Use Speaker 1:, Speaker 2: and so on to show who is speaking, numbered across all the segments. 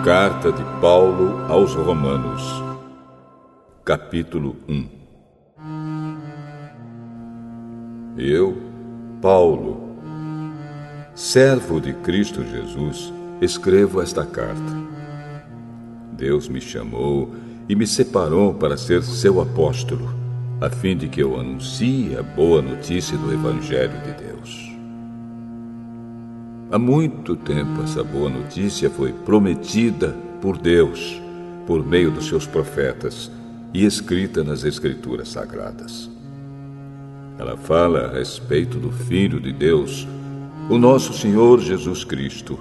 Speaker 1: Carta de Paulo aos Romanos, capítulo 1. Eu, Paulo, servo de Cristo Jesus, escrevo esta carta. Deus me chamou e me separou para ser seu apóstolo, a fim de que eu anuncie a boa notícia do Evangelho de Deus. Há muito tempo essa boa notícia foi prometida por Deus, por meio dos seus profetas, e escrita nas Escrituras Sagradas. Ela fala a respeito do Filho de Deus, o nosso Senhor Jesus Cristo,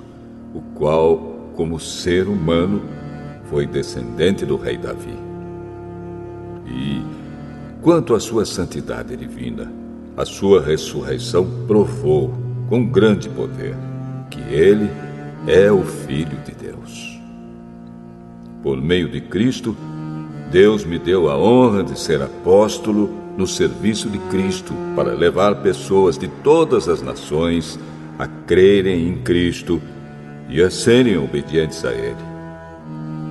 Speaker 1: o qual, como ser humano, foi descendente do rei Davi. E, quanto à sua santidade divina, a sua ressurreição provou, com grande poder, que ele é o Filho de Deus. Por meio de Cristo, Deus me deu a honra de ser apóstolo no serviço de Cristo para levar pessoas de todas as nações a crerem em Cristo e a serem obedientes a Ele.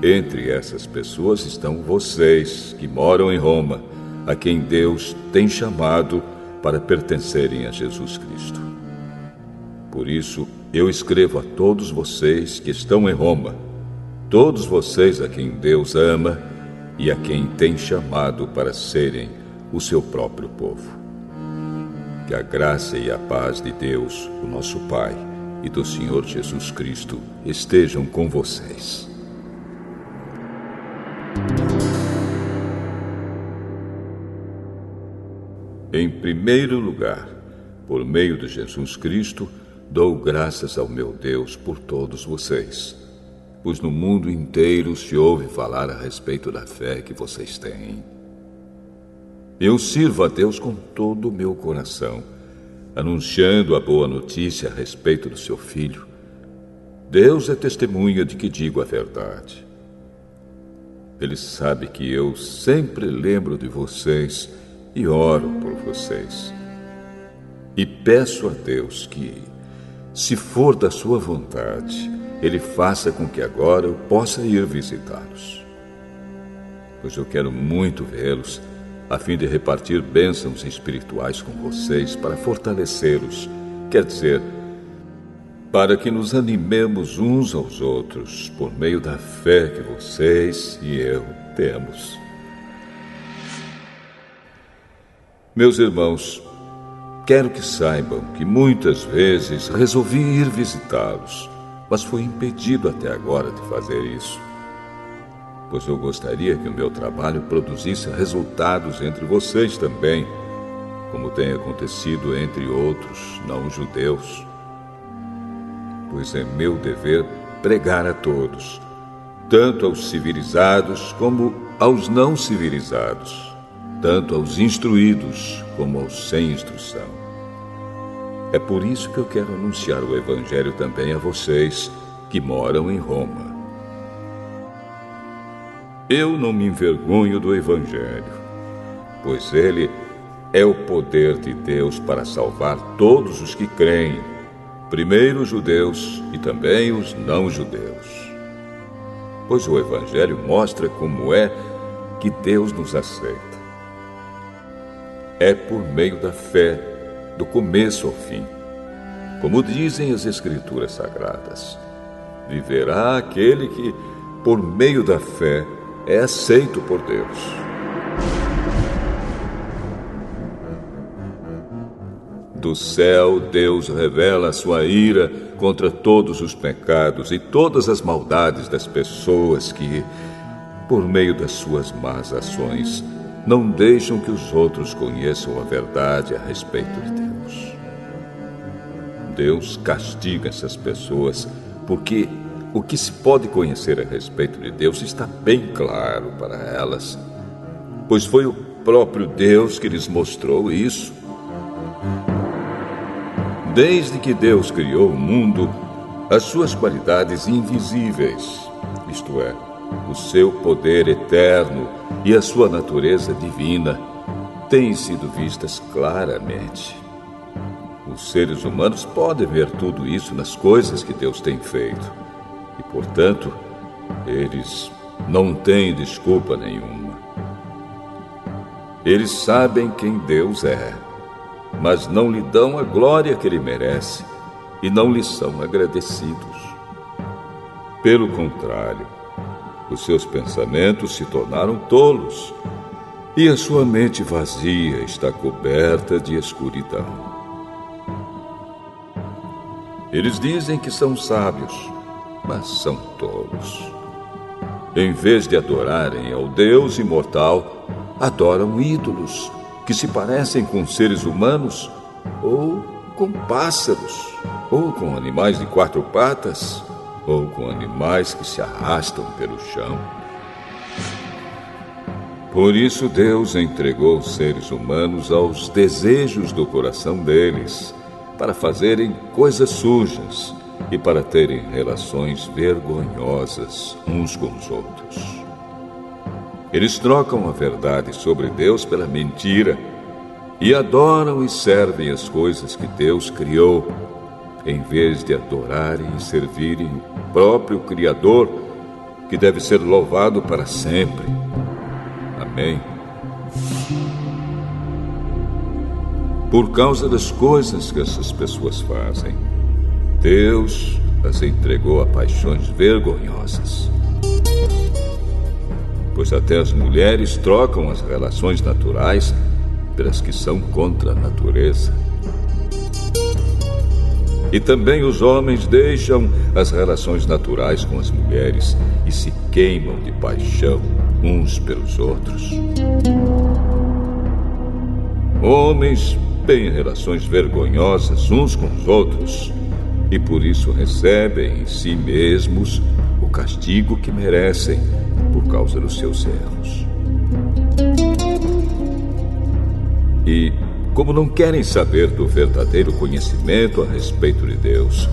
Speaker 1: Entre essas pessoas estão vocês que moram em Roma, a quem Deus tem chamado para pertencerem a Jesus Cristo. Por isso, eu escrevo a todos vocês que estão em Roma, todos vocês a quem Deus ama e a quem tem chamado para serem o seu próprio povo. Que a graça e a paz de Deus, o nosso Pai, e do Senhor Jesus Cristo estejam com vocês. Em primeiro lugar, por meio de Jesus Cristo, dou graças ao meu Deus por todos vocês, pois no mundo inteiro se ouve falar a respeito da fé que vocês têm. Eu sirvo a Deus com todo o meu coração, anunciando a boa notícia a respeito do seu Filho. Deus é testemunha de que digo a verdade. Ele sabe que eu sempre lembro de vocês e oro por vocês. E peço a Deus que, se for da sua vontade, Ele faça com que agora eu possa ir visitá-los. Pois eu quero muito vê-los, a fim de repartir bênçãos espirituais com vocês para fortalecê-los, quer dizer, para que nos animemos uns aos outros por meio da fé que vocês e eu temos. Meus irmãos, quero que saibam que muitas vezes resolvi ir visitá-los, mas fui impedido até agora de fazer isso, pois eu gostaria que o meu trabalho produzisse resultados entre vocês também, como tem acontecido entre outros não-judeus. Pois é meu dever pregar a todos, tanto aos civilizados como aos não civilizados, tanto aos instruídos como aos sem instrução. É por isso que eu quero anunciar o Evangelho também a vocês que moram em Roma. Eu não me envergonho do Evangelho, pois ele é o poder de Deus para salvar todos os que creem, primeiro os judeus e também os não-judeus. Pois o Evangelho mostra como é que Deus nos aceita. É por meio da fé, do começo ao fim. Como dizem as Escrituras Sagradas, viverá aquele que, por meio da fé, é aceito por Deus. Do céu, Deus revela a sua ira contra todos os pecados e todas as maldades das pessoas que, por meio das suas más ações, não deixam que os outros conheçam a verdade a respeito de Deus. Deus castiga essas pessoas porque o que se pode conhecer a respeito de Deus está bem claro para elas, pois foi o próprio Deus que lhes mostrou isso. Desde que Deus criou o mundo, as suas qualidades invisíveis, isto é, o seu poder eterno e a sua natureza divina, têm sido vistas claramente. Os seres humanos podem ver tudo isso nas coisas que Deus tem feito e, portanto, Eles não têm desculpa nenhuma. Eles sabem quem Deus é, mas não lhe dão a glória que ele merece e não lhe são agradecidos. Pelo contrário, os seus pensamentos se tornaram tolos e a sua mente vazia está coberta de escuridão. Eles dizem que são sábios, mas são tolos. Em vez de adorarem ao Deus imortal, adoram ídolos que se parecem com seres humanos, ou com pássaros, ou com animais de 4 patas, ou com animais que se arrastam pelo chão. Por isso Deus entregou os seres humanos aos desejos do coração deles, para fazerem coisas sujas e para terem relações vergonhosas uns com os outros. Eles trocam a verdade sobre Deus pela mentira e adoram e servem as coisas que Deus criou, em vez de adorarem e servirem o próprio Criador, que deve ser louvado para sempre. Amém. Por causa das coisas que essas pessoas fazem, Deus as entregou a paixões vergonhosas. Pois até as mulheres trocam as relações naturais pelas que são contra a natureza. E também os homens deixam as relações naturais com as mulheres e se queimam de paixão uns pelos outros. Homens têm relações vergonhosas uns com os outros e por isso recebem em si mesmos o castigo que merecem por causa dos seus erros. E, como não querem saber do verdadeiro conhecimento a respeito de Deus,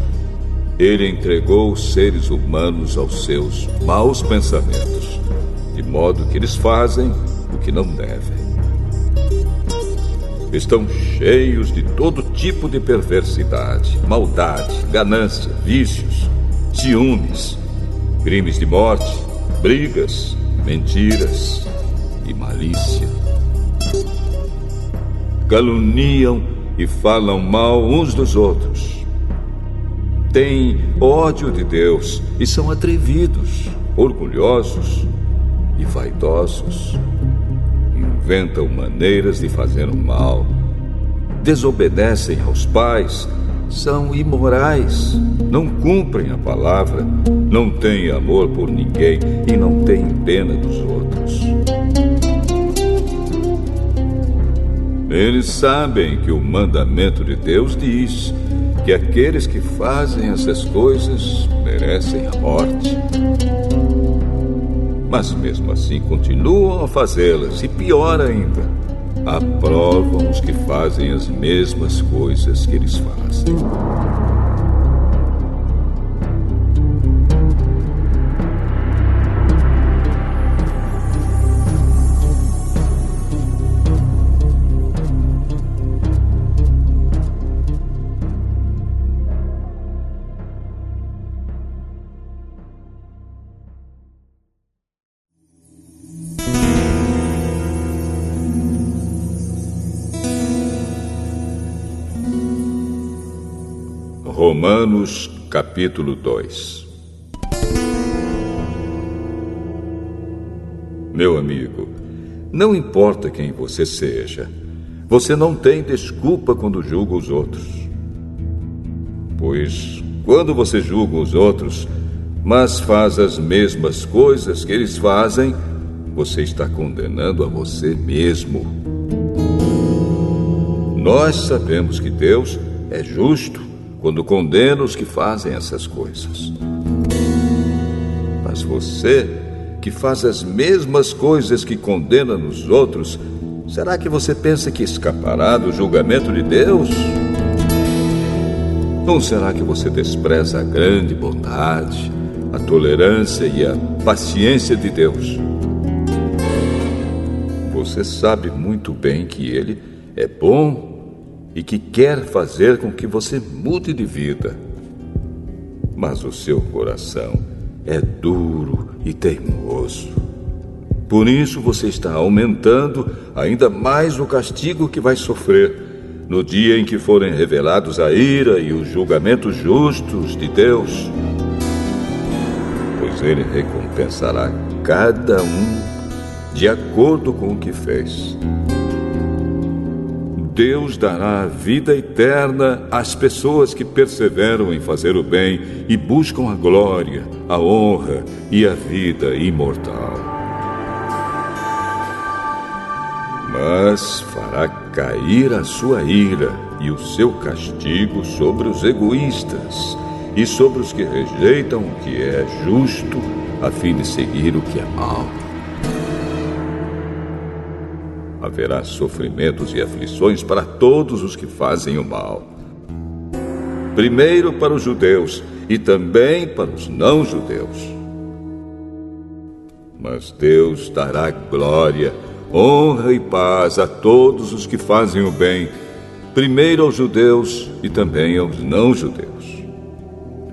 Speaker 1: ele entregou os seres humanos aos seus maus pensamentos, de modo que eles fazem o que não devem. Estão cheios de todo tipo de perversidade, maldade, ganância, vícios, ciúmes, crimes de morte, brigas, mentiras e malícia. Caluniam e falam mal uns dos outros. Têm ódio de Deus e são atrevidos, orgulhosos e vaidosos. Inventam maneiras de fazer o mal, desobedecem aos pais, são imorais, não cumprem a palavra, não têm amor por ninguém e não têm pena dos outros. Eles sabem que o mandamento de Deus diz que aqueles que fazem essas coisas merecem a morte. Mas mesmo assim continuam a fazê-las e, pior ainda, aprovam os que fazem as mesmas coisas que eles fazem. Romanos, capítulo 2. Meu amigo, não importa quem você seja, você não tem desculpa quando julga os outros. Pois, quando você julga os outros, mas faz as mesmas coisas que eles fazem, você está condenando a você mesmo. Nós sabemos que Deus é justo quando condena os que fazem essas coisas. Mas você, que faz as mesmas coisas que condena nos outros, será que você pensa que escapará do julgamento de Deus? Ou será que você despreza a grande bondade, a tolerância e a paciência de Deus? Você sabe muito bem que Ele é bom e que quer fazer com que você mude de vida. Mas o seu coração é duro e teimoso. Por isso você está aumentando ainda mais o castigo que vai sofrer no dia em que forem revelados a ira e os julgamentos justos de Deus. Pois Ele recompensará cada um de acordo com o que fez. Deus dará a vida eterna às pessoas que perseveram em fazer o bem e buscam a glória, a honra e a vida imortal. Mas fará cair a sua ira e o seu castigo sobre os egoístas e sobre os que rejeitam o que é justo, a fim de seguir o que é mau. Haverá sofrimentos e aflições para todos os que fazem o mal. Primeiro para os judeus e também para os não-judeus. Mas Deus dará glória, honra e paz a todos os que fazem o bem, primeiro aos judeus e também aos não-judeus.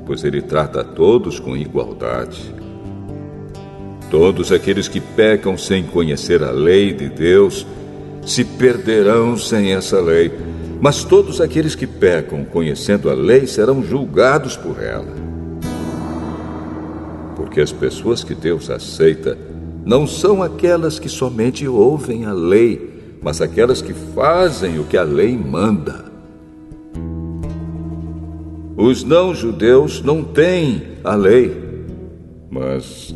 Speaker 1: Pois Ele trata a todos com igualdade. Todos aqueles que pecam sem conhecer a lei de Deus se perderão sem essa lei, mas todos aqueles que pecam conhecendo a lei serão julgados por ela. Porque as pessoas que Deus aceita não são aquelas que somente ouvem a lei, mas aquelas que fazem o que a lei manda. Os não-judeus não têm a lei, mas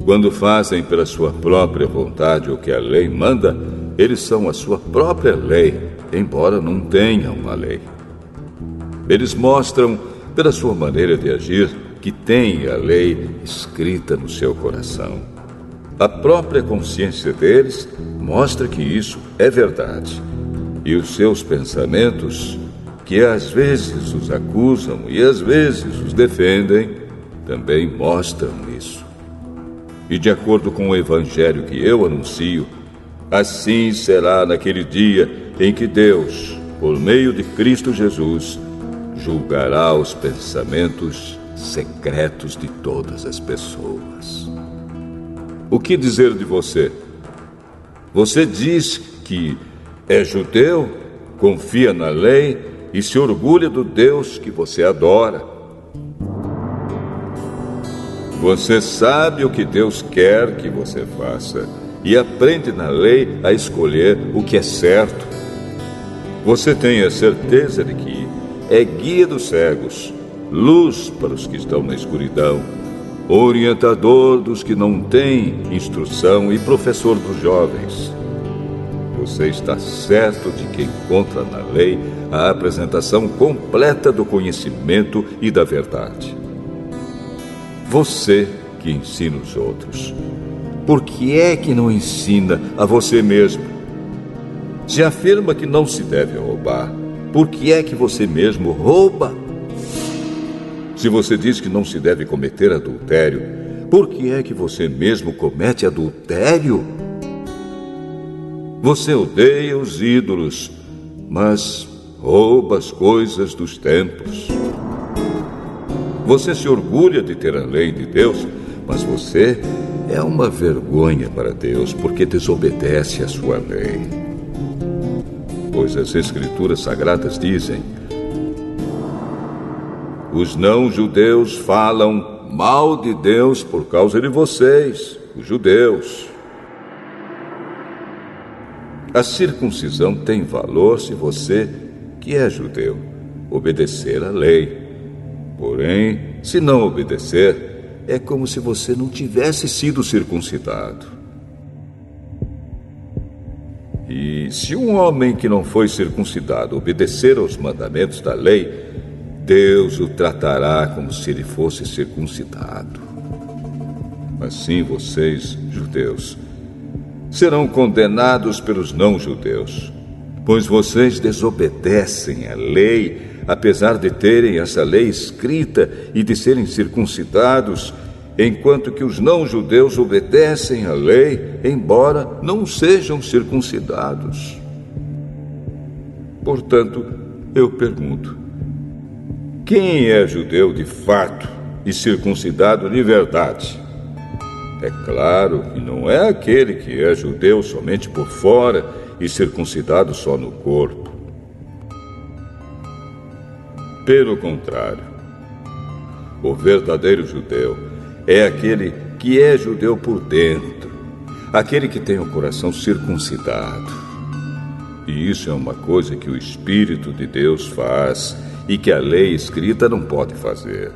Speaker 1: quando fazem pela sua própria vontade o que a lei manda, eles são a sua própria lei, embora não tenham a lei. Eles mostram, pela sua maneira de agir, que têm a lei escrita no seu coração. A própria consciência deles mostra que isso é verdade. E os seus pensamentos, que às vezes os acusam e às vezes os defendem, também mostram isso. E de acordo com o evangelho que eu anuncio, assim será naquele dia em que Deus, por meio de Cristo Jesus, julgará os pensamentos secretos de todas as pessoas. O que dizer de você? Você diz que é judeu, confia na lei e se orgulha do Deus que você adora. Você sabe o que Deus quer que você faça e aprende na lei a escolher o que é certo. Você tem a certeza de que é guia dos cegos, luz para os que estão na escuridão, orientador dos que não têm instrução e professor dos jovens. Você está certo de que encontra na lei a apresentação completa do conhecimento e da verdade. Você que ensina os outros, por que é que não ensina a você mesmo? Se afirma que não se deve roubar, por que é que você mesmo rouba? Se você diz que não se deve cometer adultério, por que é que você mesmo comete adultério? Você odeia os ídolos, mas rouba as coisas dos templos. Você se orgulha de ter a lei de Deus, mas você é uma vergonha para Deus porque desobedece à sua lei. Pois as Escrituras Sagradas dizem: os não-judeus falam mal de Deus por causa de vocês, os judeus. A circuncisão tem valor se você, que é judeu, obedecer à lei. Porém, se não obedecer, é como se você não tivesse sido circuncidado. E se um homem que não foi circuncidado obedecer aos mandamentos da lei, Deus o tratará como se ele fosse circuncidado. Assim vocês, judeus, serão condenados pelos não-judeus, pois vocês desobedecem à lei, apesar de terem essa lei escrita e de serem circuncidados, enquanto que os não-judeus obedecem à lei, embora não sejam circuncidados. Portanto, eu pergunto: quem é judeu de fato e circuncidado de verdade. É claro que não é aquele que é judeu somente por fora e circuncidado só no corpo. Pelo contrário, o verdadeiro judeu é aquele que é judeu por dentro, aquele que tem o coração circuncidado. E isso é uma coisa que o Espírito de Deus faz e que a lei escrita não pode fazer.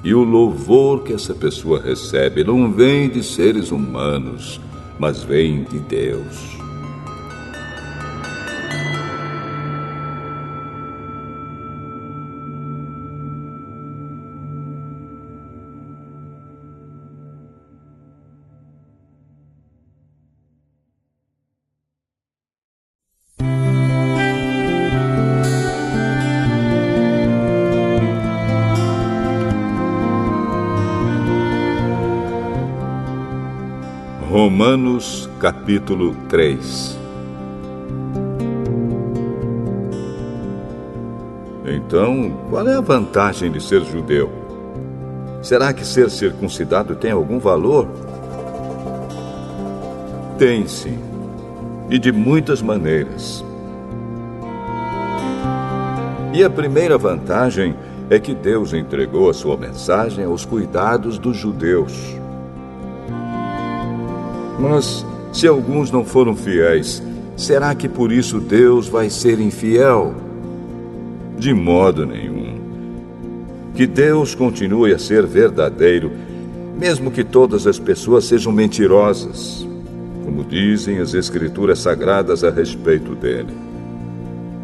Speaker 1: E o louvor que essa pessoa recebe não vem de seres humanos, mas vem de Deus. Romanos capítulo 3. Então, qual é a vantagem de ser judeu? Será que ser circuncidado tem algum valor? Tem sim, e de muitas maneiras. E a primeira vantagem é que Deus entregou a sua mensagem aos cuidados dos judeus. Mas, se alguns não foram fiéis, será que por isso Deus vai ser infiel? De modo nenhum. Que Deus continue a ser verdadeiro, mesmo que todas as pessoas sejam mentirosas, como dizem as Escrituras Sagradas a respeito dele.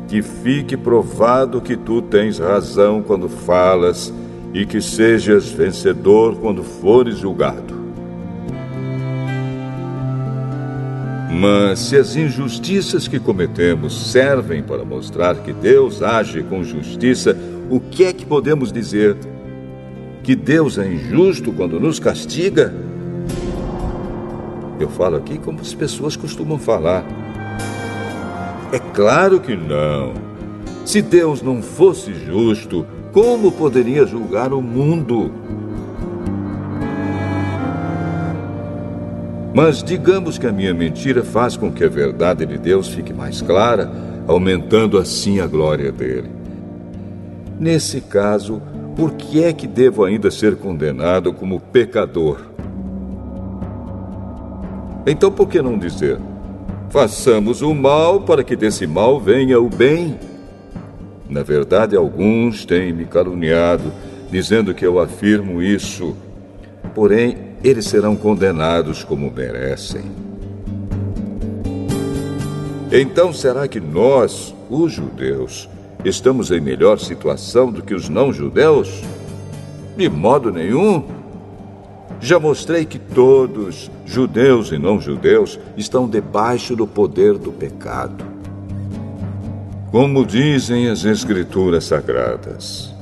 Speaker 1: Que fique provado que tu tens razão quando falas e que sejas vencedor quando fores julgado. Mas se as injustiças que cometemos servem para mostrar que Deus age com justiça, o que é que podemos dizer? Que Deus é injusto quando nos castiga? Eu falo aqui como as pessoas costumam falar. É claro que não. Se Deus não fosse justo, como poderia julgar o mundo? Mas digamos que a minha mentira faz com que a verdade de Deus fique mais clara, aumentando assim a glória dele. Nesse caso, por que é que devo ainda ser condenado como pecador? Então por que não dizer: façamos o mal para que desse mal venha o bem? Na verdade, alguns têm me caluniado, dizendo que eu afirmo isso. Porém, eles serão condenados como merecem. Então, será que nós, os judeus, estamos em melhor situação do que os não-judeus? De modo nenhum. Já mostrei que todos, judeus e não-judeus, estão debaixo do poder do pecado. Como dizem as Escrituras Sagradas,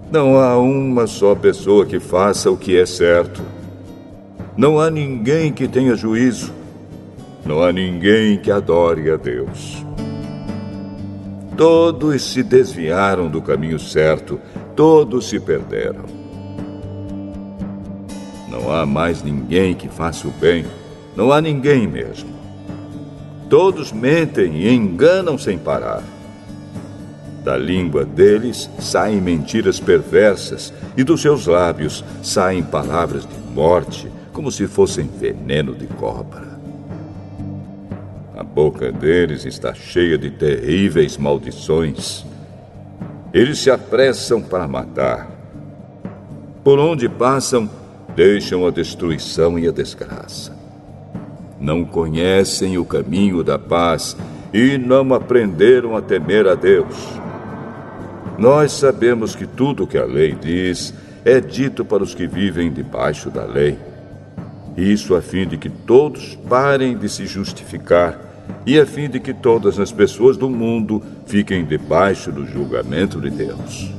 Speaker 1: não há uma só pessoa que faça o que é certo. Não há ninguém que tenha juízo. Não há ninguém que adore a Deus. Todos se desviaram do caminho certo. Todos se perderam. Não há mais ninguém que faça o bem. Não há ninguém mesmo. Todos mentem e enganam sem parar. Da língua deles saem mentiras perversas e dos seus lábios saem palavras de morte, como se fossem veneno de cobra. A boca deles está cheia de terríveis maldições. Eles se apressam para matar. Por onde passam, deixam a destruição e a desgraça. Não conhecem o caminho da paz e não aprenderam a temer a Deus. Nós sabemos que tudo o que a lei diz é dito para os que vivem debaixo da lei. Isso a fim de que todos parem de se justificar e a fim de que todas as pessoas do mundo fiquem debaixo do julgamento de Deus.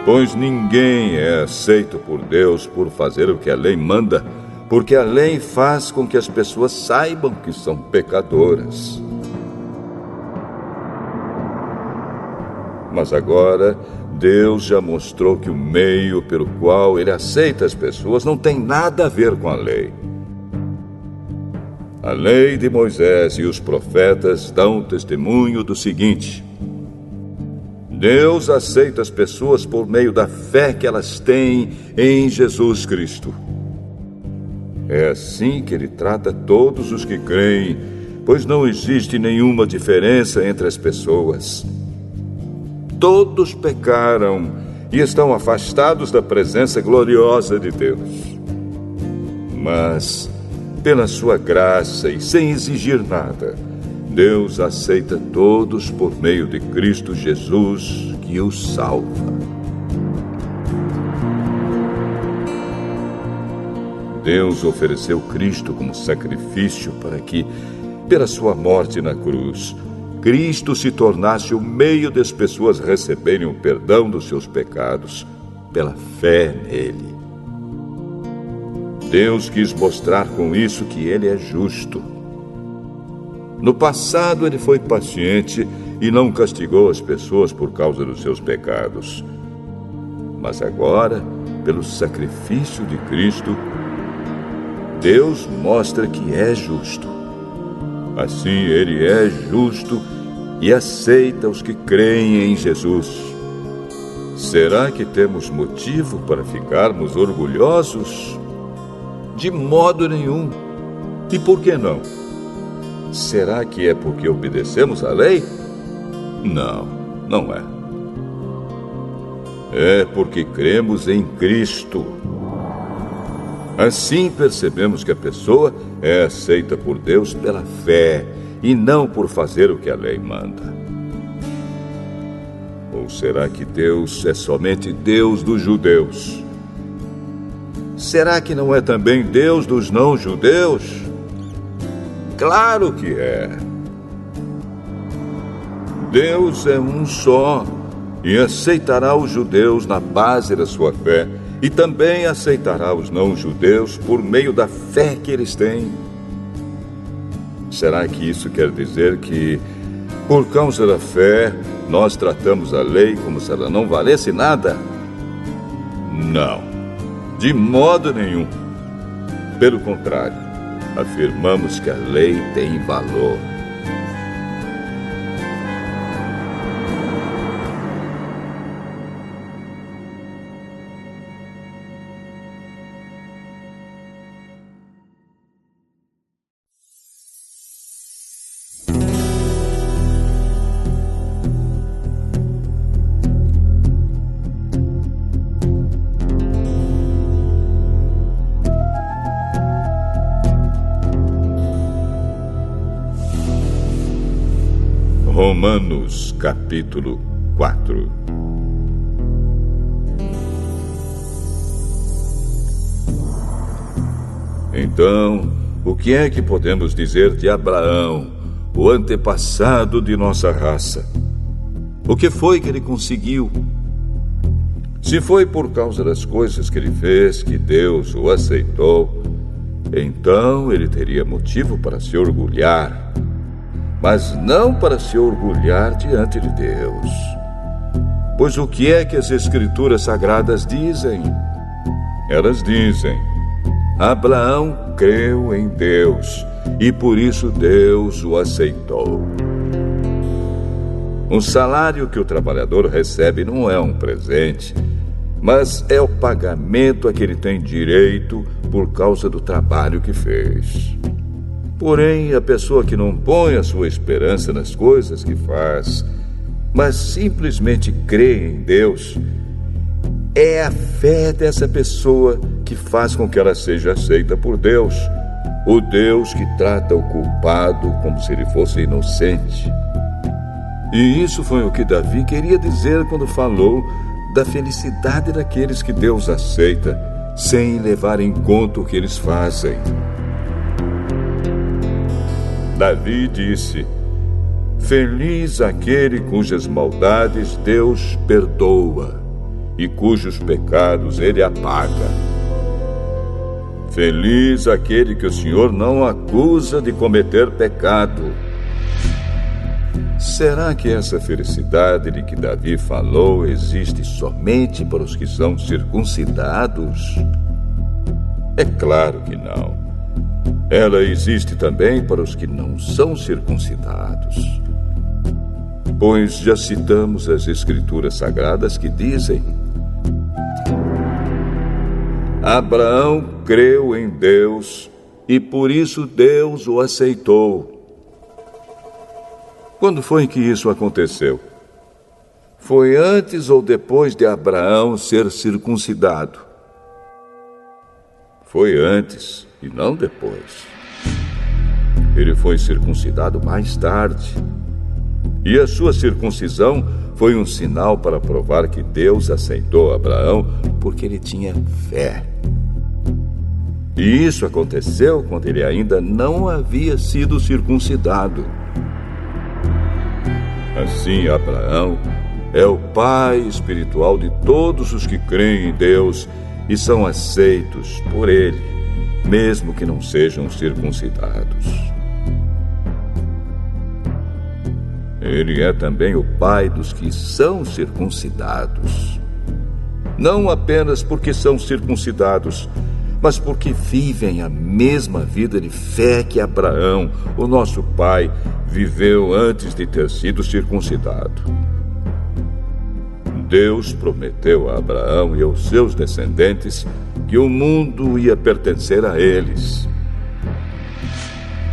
Speaker 1: Pois ninguém é aceito por Deus por fazer o que a lei manda, porque a lei faz com que as pessoas saibam que são pecadoras. Mas agora, Deus já mostrou que o meio pelo qual ele aceita as pessoas não tem nada a ver com a lei. A lei de Moisés e os profetas dão testemunho do seguinte: Deus aceita as pessoas por meio da fé que elas têm em Jesus Cristo. É assim que ele trata todos os que creem, pois não existe nenhuma diferença entre as pessoas. Todos pecaram e estão afastados da presença gloriosa de Deus. Mas, pela sua graça e sem exigir nada, Deus aceita todos por meio de Cristo Jesus, que os salva. Deus ofereceu Cristo como sacrifício para que, pela sua morte na cruz, Cristo se tornasse o meio das pessoas receberem o perdão dos seus pecados pela fé nele. Deus quis mostrar com isso que ele é justo. No passado, ele foi paciente e não castigou as pessoas por causa dos seus pecados. Mas agora, pelo sacrifício de Cristo, Deus mostra que é justo. Assim, ele é justo e aceita os que creem em Jesus. Será que temos motivo para ficarmos orgulhosos? De modo nenhum. E por que não? Será que é porque obedecemos à lei? Não, não é. É porque cremos em Cristo. Assim percebemos que a pessoa é aceita por Deus pela fé e não por fazer o que a lei manda. Ou será que Deus é somente Deus dos judeus? Será que não é também Deus dos não-judeus? Claro que é. Deus é um só e aceitará os judeus na base da sua fé e também aceitará os não-judeus por meio da fé que eles têm. Será que isso quer dizer que, por causa da fé, nós tratamos a lei como se ela não valesse nada? Não, de modo nenhum. Pelo contrário, afirmamos que a lei tem valor. Romanos, capítulo 4. Então, o que é que podemos dizer de Abraão, o antepassado de nossa raça? O que foi que ele conseguiu? Se foi por causa das coisas que ele fez que Deus o aceitou, então ele teria motivo para se orgulhar, mas não para se orgulhar diante de Deus. Pois o que é que as Escrituras Sagradas dizem? Elas dizem: Abraão creu em Deus e por isso Deus o aceitou. O salário que o trabalhador recebe não é um presente, mas é o pagamento a que ele tem direito por causa do trabalho que fez. Porém, a pessoa que não põe a sua esperança nas coisas que faz, mas simplesmente crê em Deus, é a fé dessa pessoa que faz com que ela seja aceita por Deus, o Deus que trata o culpado como se ele fosse inocente. E isso foi o que Davi queria dizer quando falou da felicidade daqueles que Deus aceita, sem levar em conta o que eles fazem. Davi disse: Feliz aquele cujas maldades Deus perdoa e cujos pecados ele apaga. Feliz aquele que o Senhor não acusa de cometer pecado. Será que essa felicidade de que Davi falou existe somente para os que são circuncidados? É claro que não. Ela existe também para os que não são circuncidados. Pois já citamos as Escrituras Sagradas que dizem: Abraão creu em Deus e por isso Deus o aceitou. Quando foi que isso aconteceu? Foi antes ou depois de Abraão ser circuncidado? Foi antes e não depois. Ele foi circuncidado mais tarde. E a sua circuncisão foi um sinal para provar que Deus aceitou Abraão porque ele tinha fé. E isso aconteceu quando ele ainda não havia sido circuncidado. Assim, Abraão é o pai espiritual de todos os que creem em Deus e são aceitos por ele, mesmo que não sejam circuncidados. Ele é também o pai dos que são circuncidados. Não apenas porque são circuncidados, mas porque vivem a mesma vida de fé que Abraão, o nosso pai, viveu antes de ter sido circuncidado. Deus prometeu a Abraão e aos seus descendentes que o mundo ia pertencer a eles.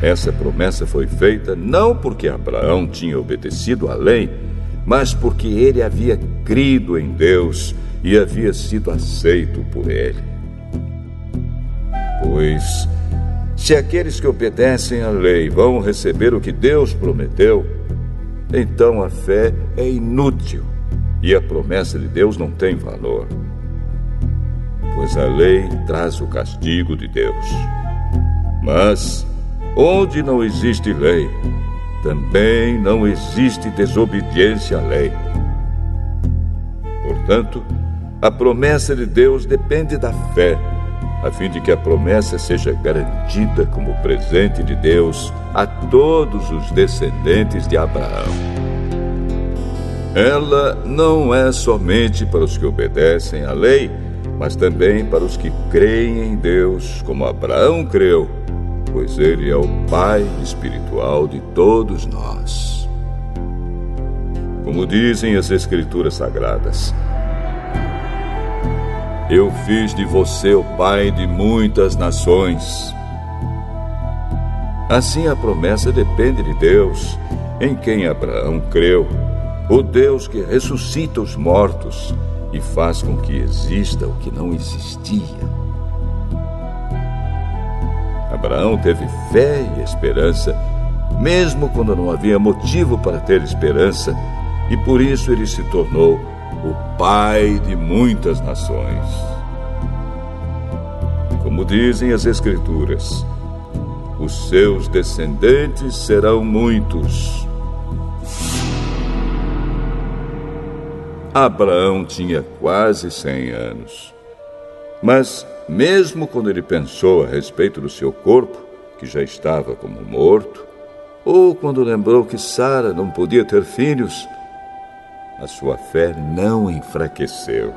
Speaker 1: Essa promessa foi feita não porque Abraão tinha obedecido à lei, mas porque ele havia crido em Deus e havia sido aceito por ele. Pois, se aqueles que obedecem à lei vão receber o que Deus prometeu, então a fé é inútil e a promessa de Deus não tem valor. Pois a lei traz o castigo de Deus. Mas onde não existe lei, também não existe desobediência à lei. Portanto, a promessa de Deus depende da fé, a fim de que a promessa seja garantida como presente de Deus a todos os descendentes de Abraão. Ela não é somente para os que obedecem à lei, mas também para os que creem em Deus, como Abraão creu, pois ele é o pai espiritual de todos nós. Como dizem as Escrituras Sagradas: Eu fiz de você o pai de muitas nações. Assim a promessa depende de Deus, em quem Abraão creu, o Deus que ressuscita os mortos e faz com que exista o que não existia. Abraão teve fé e esperança, mesmo quando não havia motivo para ter esperança, e por isso ele se tornou o pai de muitas nações. Como dizem as Escrituras, os seus descendentes serão muitos. Abraão tinha quase 100 anos. Mas, mesmo quando ele pensou a respeito do seu corpo, que já estava como morto, ou quando lembrou que Sara não podia ter filhos, a sua fé não enfraqueceu.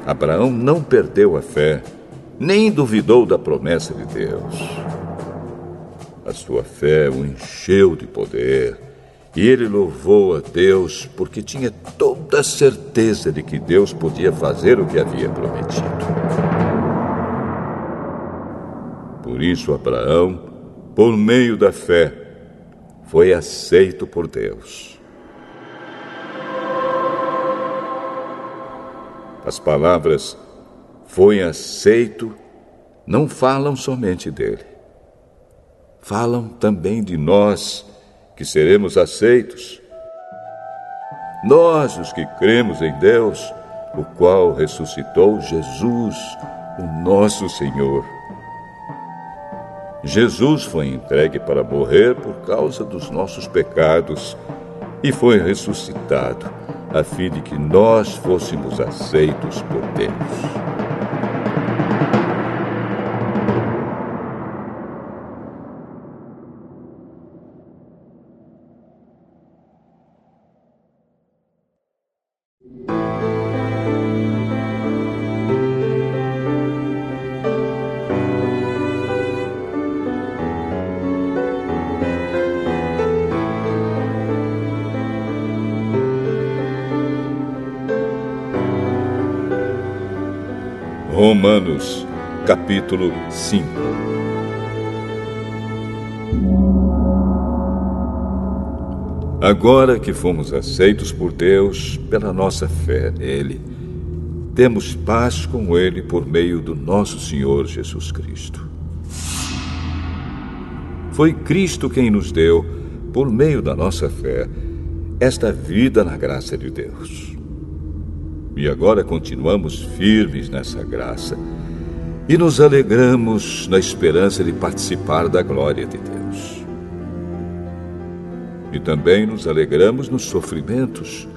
Speaker 1: Abraão não perdeu a fé, nem duvidou da promessa de Deus. A sua fé o encheu de poder, e ele louvou a Deus porque tinha toda a certeza de que Deus podia fazer o que havia prometido. Por isso, Abraão, por meio da fé, foi aceito por Deus. As palavras "foi aceito" não falam somente dele. Falam também de nós, que seremos aceitos. Nós, os que cremos em Deus, o qual ressuscitou Jesus, o nosso Senhor. Jesus foi entregue para morrer por causa dos nossos pecados e foi ressuscitado, a fim de que nós fôssemos aceitos por Deus. Romanos, capítulo 5. Agora que fomos aceitos por Deus pela nossa fé nele, temos paz com Ele por meio do nosso Senhor Jesus Cristo. Foi Cristo quem nos deu, por meio da nossa fé, esta vida na graça de Deus. E agora continuamos firmes nessa graça e nos alegramos na esperança de participar da glória de Deus. E também nos alegramos nos sofrimentos,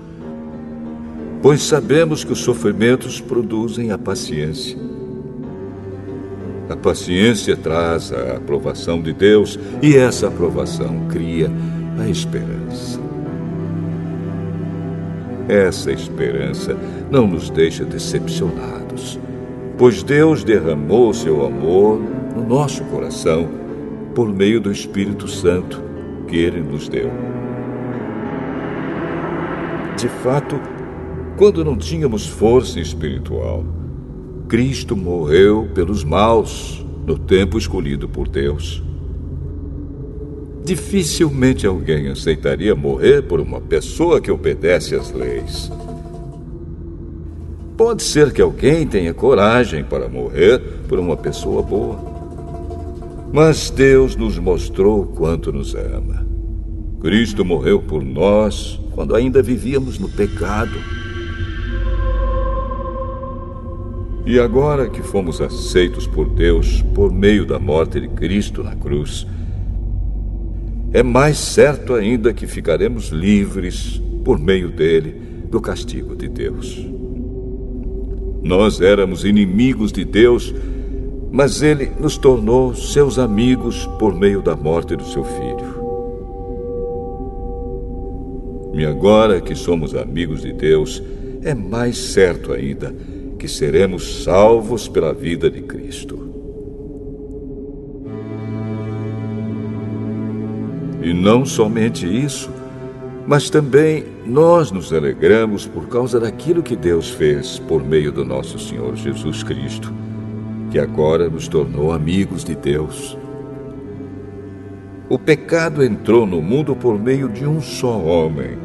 Speaker 1: pois sabemos que os sofrimentos produzem a paciência. A paciência traz a aprovação de Deus e essa aprovação cria a esperança. Essa esperança não nos deixa decepcionados, pois Deus derramou seu amor no nosso coração por meio do Espírito Santo que Ele nos deu. De fato, quando não tínhamos força espiritual, Cristo morreu pelos maus no tempo escolhido por Deus. Dificilmente alguém aceitaria morrer por uma pessoa que obedece às leis. Pode ser que alguém tenha coragem para morrer por uma pessoa boa. Mas Deus nos mostrou o quanto nos ama. Cristo morreu por nós quando ainda vivíamos no pecado. E agora que fomos aceitos por Deus por meio da morte de Cristo na cruz, é mais certo ainda que ficaremos livres, por meio dele, do castigo de Deus. Nós éramos inimigos de Deus, mas ele nos tornou seus amigos por meio da morte do seu Filho. E agora que somos amigos de Deus, é mais certo ainda que seremos salvos pela vida de Cristo. E não somente isso, mas também nós nos alegramos por causa daquilo que Deus fez por meio do nosso Senhor Jesus Cristo, que agora nos tornou amigos de Deus. O pecado entrou no mundo por meio de um só homem,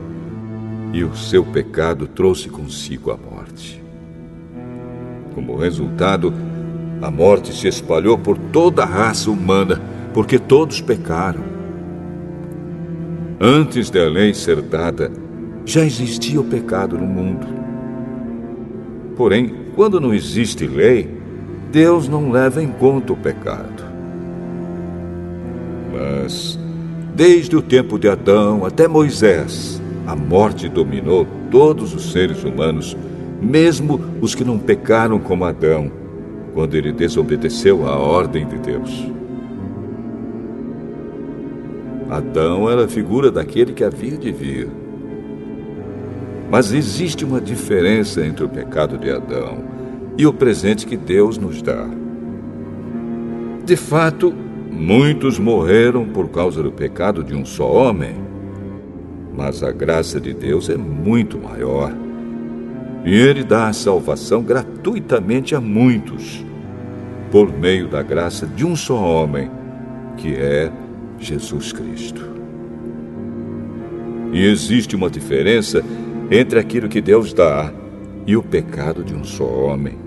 Speaker 1: e o seu pecado trouxe consigo a morte. Como resultado, a morte se espalhou por toda a raça humana, porque todos pecaram. Antes da lei ser dada, já existia o pecado no mundo. Porém, quando não existe lei, Deus não leva em conta o pecado. Mas, desde o tempo de Adão até Moisés, a morte dominou todos os seres humanos, mesmo os que não pecaram como Adão, quando ele desobedeceu à ordem de Deus. Adão era a figura daquele que havia de vir. Mas existe uma diferença entre o pecado de Adão e o presente que Deus nos dá. De fato, muitos morreram por causa do pecado de um só homem, mas a graça de Deus é muito maior. E Ele dá a salvação gratuitamente a muitos, por meio da graça de um só homem, que é Jesus Cristo. E existe uma diferença entre aquilo que Deus dá e o pecado de um só homem.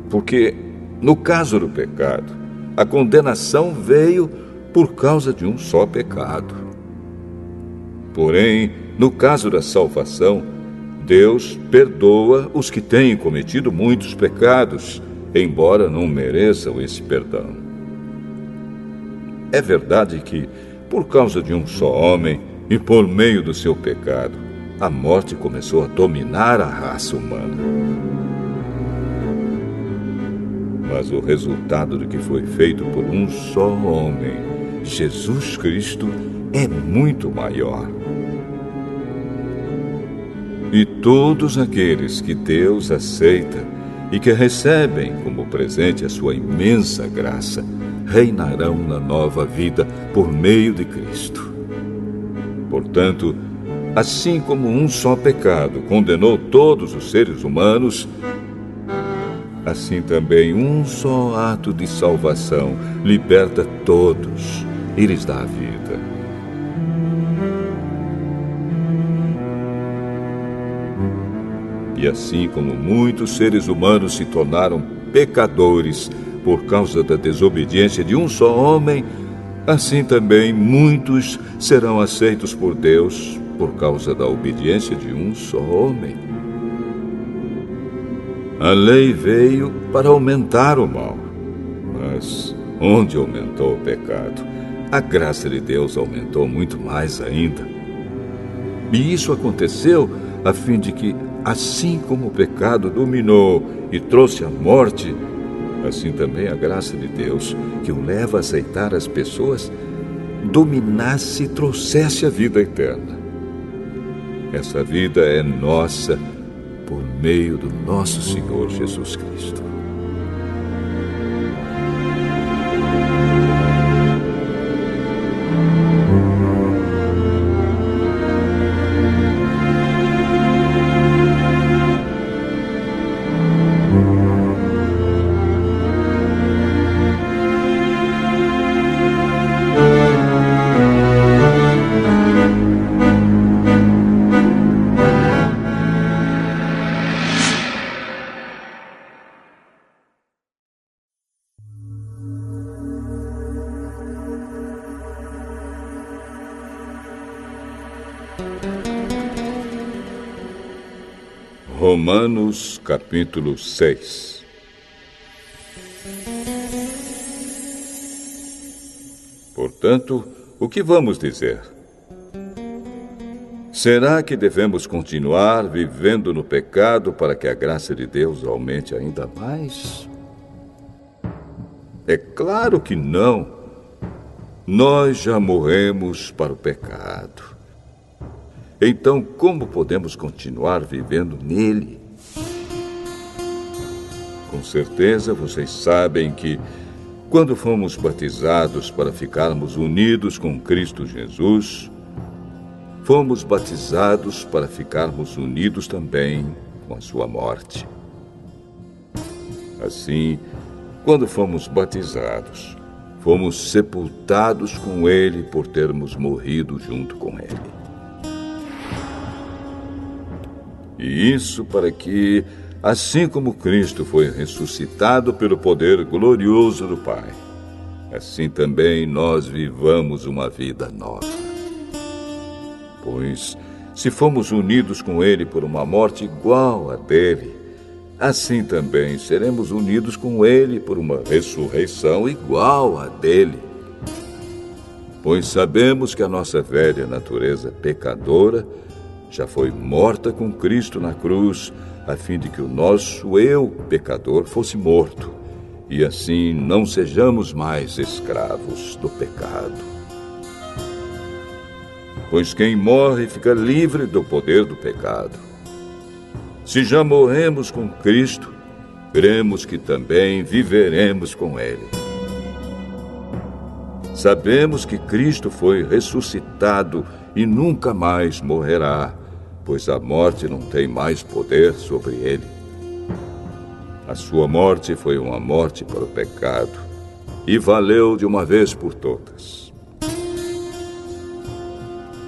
Speaker 1: Porque, no caso do pecado, a condenação veio por causa de um só pecado. Porém, no caso da salvação, Deus perdoa os que têm cometido muitos pecados, embora não mereçam esse perdão. É verdade que, por causa de um só homem e por meio do seu pecado, a morte começou a dominar a raça humana. Mas o resultado do que foi feito por um só homem, Jesus Cristo, é muito maior. E todos aqueles que Deus aceita e que recebem como presente a sua imensa graça, reinarão na nova vida por meio de Cristo. Portanto, assim como um só pecado condenou todos os seres humanos, assim também um só ato de salvação liberta todos e lhes dá a vida. E assim como muitos seres humanos se tornaram pecadores por causa da desobediência de um só homem, assim também muitos serão aceitos por Deus por causa da obediência de um só homem. A lei veio para aumentar o mal, mas onde aumentou o pecado, a graça de Deus aumentou muito mais ainda. E isso aconteceu a fim de que, assim como o pecado dominou e trouxe a morte, assim também a graça de Deus, que o leva a aceitar as pessoas, dominasse e trouxesse a vida eterna. Essa vida é nossa por meio do nosso Senhor Jesus Cristo. Romanos capítulo 6. Portanto, o que vamos dizer? Será que devemos continuar vivendo no pecado para que a graça de Deus aumente ainda mais? É claro que não. Nós já morremos para o pecado. Então, como podemos continuar vivendo nele? Com certeza vocês sabem que, quando fomos batizados para ficarmos unidos com Cristo Jesus, fomos batizados para ficarmos unidos também com a sua morte. Assim, quando fomos batizados, fomos sepultados com ele por termos morrido junto com ele. E isso para que, assim como Cristo foi ressuscitado pelo poder glorioso do Pai, assim também nós vivamos uma vida nova. Pois, se fomos unidos com ele por uma morte igual à dele, assim também seremos unidos com ele por uma ressurreição igual à dele. Pois sabemos que a nossa velha natureza pecadora já foi morta com Cristo na cruz, a fim de que o nosso eu pecador fosse morto, e assim não sejamos mais escravos do pecado. Pois quem morre fica livre do poder do pecado. Se já morremos com Cristo, cremos que também viveremos com Ele. Sabemos que Cristo foi ressuscitado e nunca mais morrerá, pois a morte não tem mais poder sobre ele. A sua morte foi uma morte para o pecado e valeu de uma vez por todas.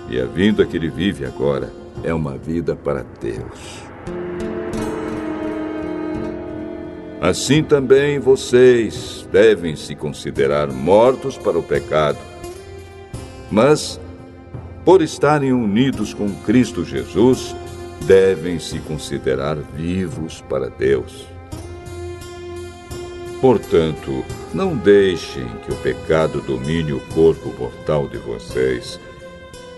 Speaker 1: E a vida que ele vive agora é uma vida para Deus. Assim também vocês devem se considerar mortos para o pecado, mas, por estarem unidos com Cristo Jesus, devem se considerar vivos para Deus. Portanto, não deixem que o pecado domine o corpo mortal de vocês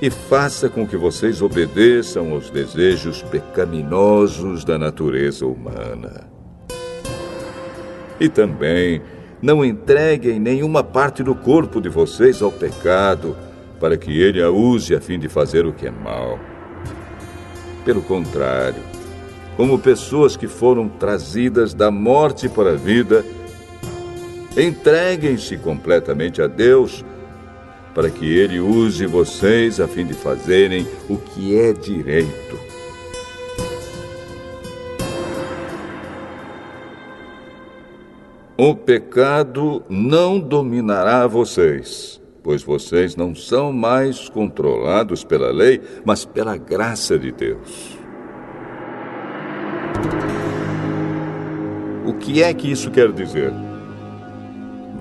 Speaker 1: e faça com que vocês obedeçam aos desejos pecaminosos da natureza humana. E também não entreguem nenhuma parte do corpo de vocês ao pecado, para que ele a use a fim de fazer o que é mal. Pelo contrário, como pessoas que foram trazidas da morte para a vida, entreguem-se completamente a Deus, para que ele use vocês a fim de fazerem o que é direito. O pecado não dominará vocês, pois vocês não são mais controlados pela lei, mas pela graça de Deus. O que é que isso quer dizer?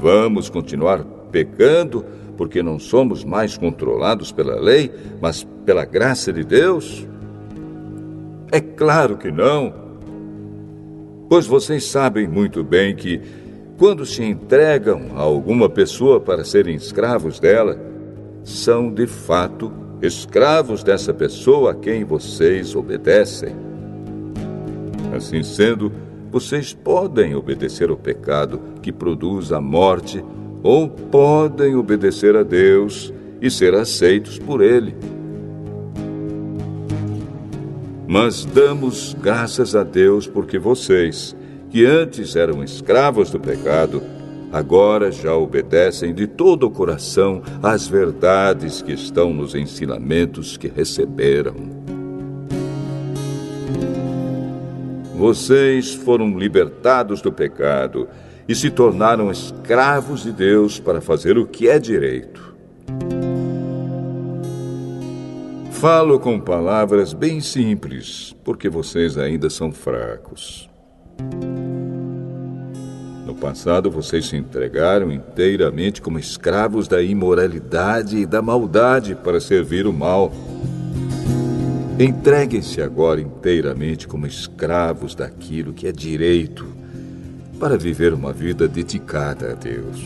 Speaker 1: Vamos continuar pecando porque não somos mais controlados pela lei, mas pela graça de Deus? É claro que não. Pois vocês sabem muito bem que, quando se entregam a alguma pessoa para serem escravos dela, são de fato escravos dessa pessoa a quem vocês obedecem. Assim sendo, vocês podem obedecer ao pecado que produz a morte, ou podem obedecer a Deus e ser aceitos por Ele. Mas damos graças a Deus porque vocês, que antes eram escravos do pecado, agora já obedecem de todo o coração às verdades que estão nos ensinamentos que receberam. Vocês foram libertados do pecado e se tornaram escravos de Deus para fazer o que é direito. Falo com palavras bem simples, porque vocês ainda são fracos. No passado, vocês se entregaram inteiramente como escravos da imoralidade e da maldade para servir o mal. Entreguem-se agora inteiramente como escravos daquilo que é direito, para viver uma vida dedicada a Deus.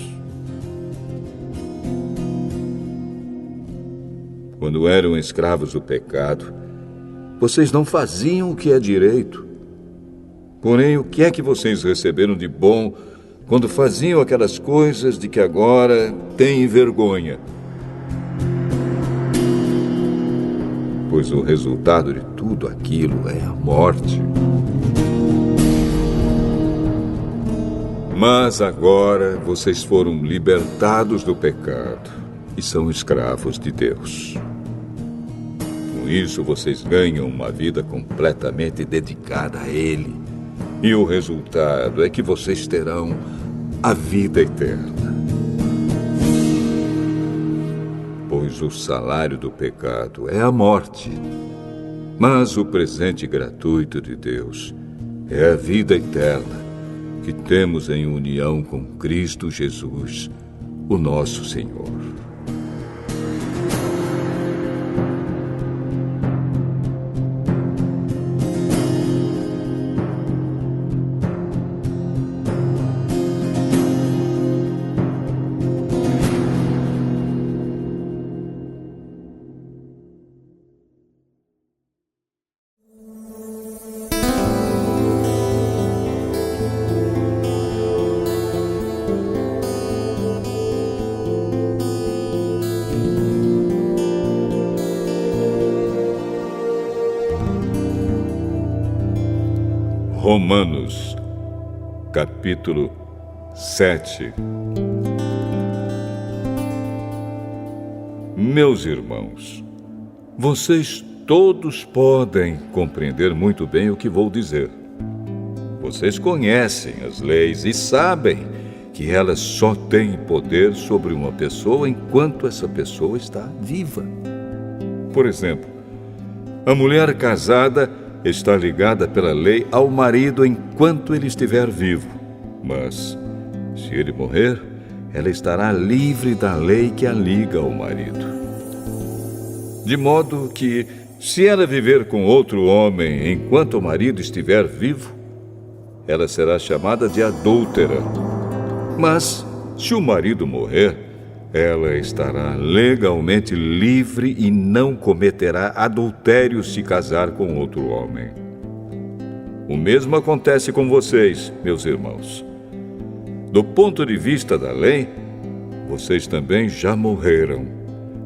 Speaker 1: Quando eram escravos do pecado, vocês não faziam o que é direito. Porém, o que é que vocês receberam de bom quando faziam aquelas coisas de que agora têm vergonha? Pois o resultado de tudo aquilo é a morte. Mas agora vocês foram libertados do pecado e são escravos de Deus. Com isso, vocês ganham uma vida completamente dedicada a Ele. E o resultado é que vocês terão a vida eterna. Pois o salário do pecado é a morte, mas o presente gratuito de Deus é a vida eterna que temos em união com Cristo Jesus, o nosso Senhor. Romanos, capítulo 7. Meus irmãos, vocês todos podem compreender muito bem o que vou dizer. Vocês conhecem as leis e sabem que elas só têm poder sobre uma pessoa enquanto essa pessoa está viva. Por exemplo, a mulher casada está ligada pela lei ao marido enquanto ele estiver vivo. Mas, se ele morrer, ela estará livre da lei que a liga ao marido. De modo que, se ela viver com outro homem enquanto o marido estiver vivo, ela será chamada de adúltera. Mas, se o marido morrer, ela estará legalmente livre e não cometerá adultério se casar com outro homem. O mesmo acontece com vocês, meus irmãos. Do ponto de vista da lei, vocês também já morreram,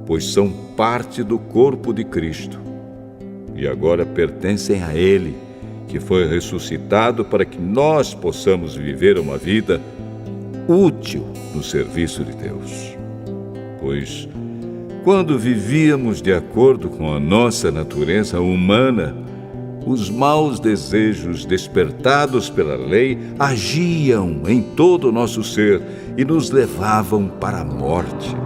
Speaker 1: pois são parte do corpo de Cristo. E agora pertencem a Ele, que foi ressuscitado para que nós possamos viver uma vida útil no serviço de Deus. Pois, quando vivíamos de acordo com a nossa natureza humana, os maus desejos despertados pela lei agiam em todo o nosso ser e nos levavam para a morte.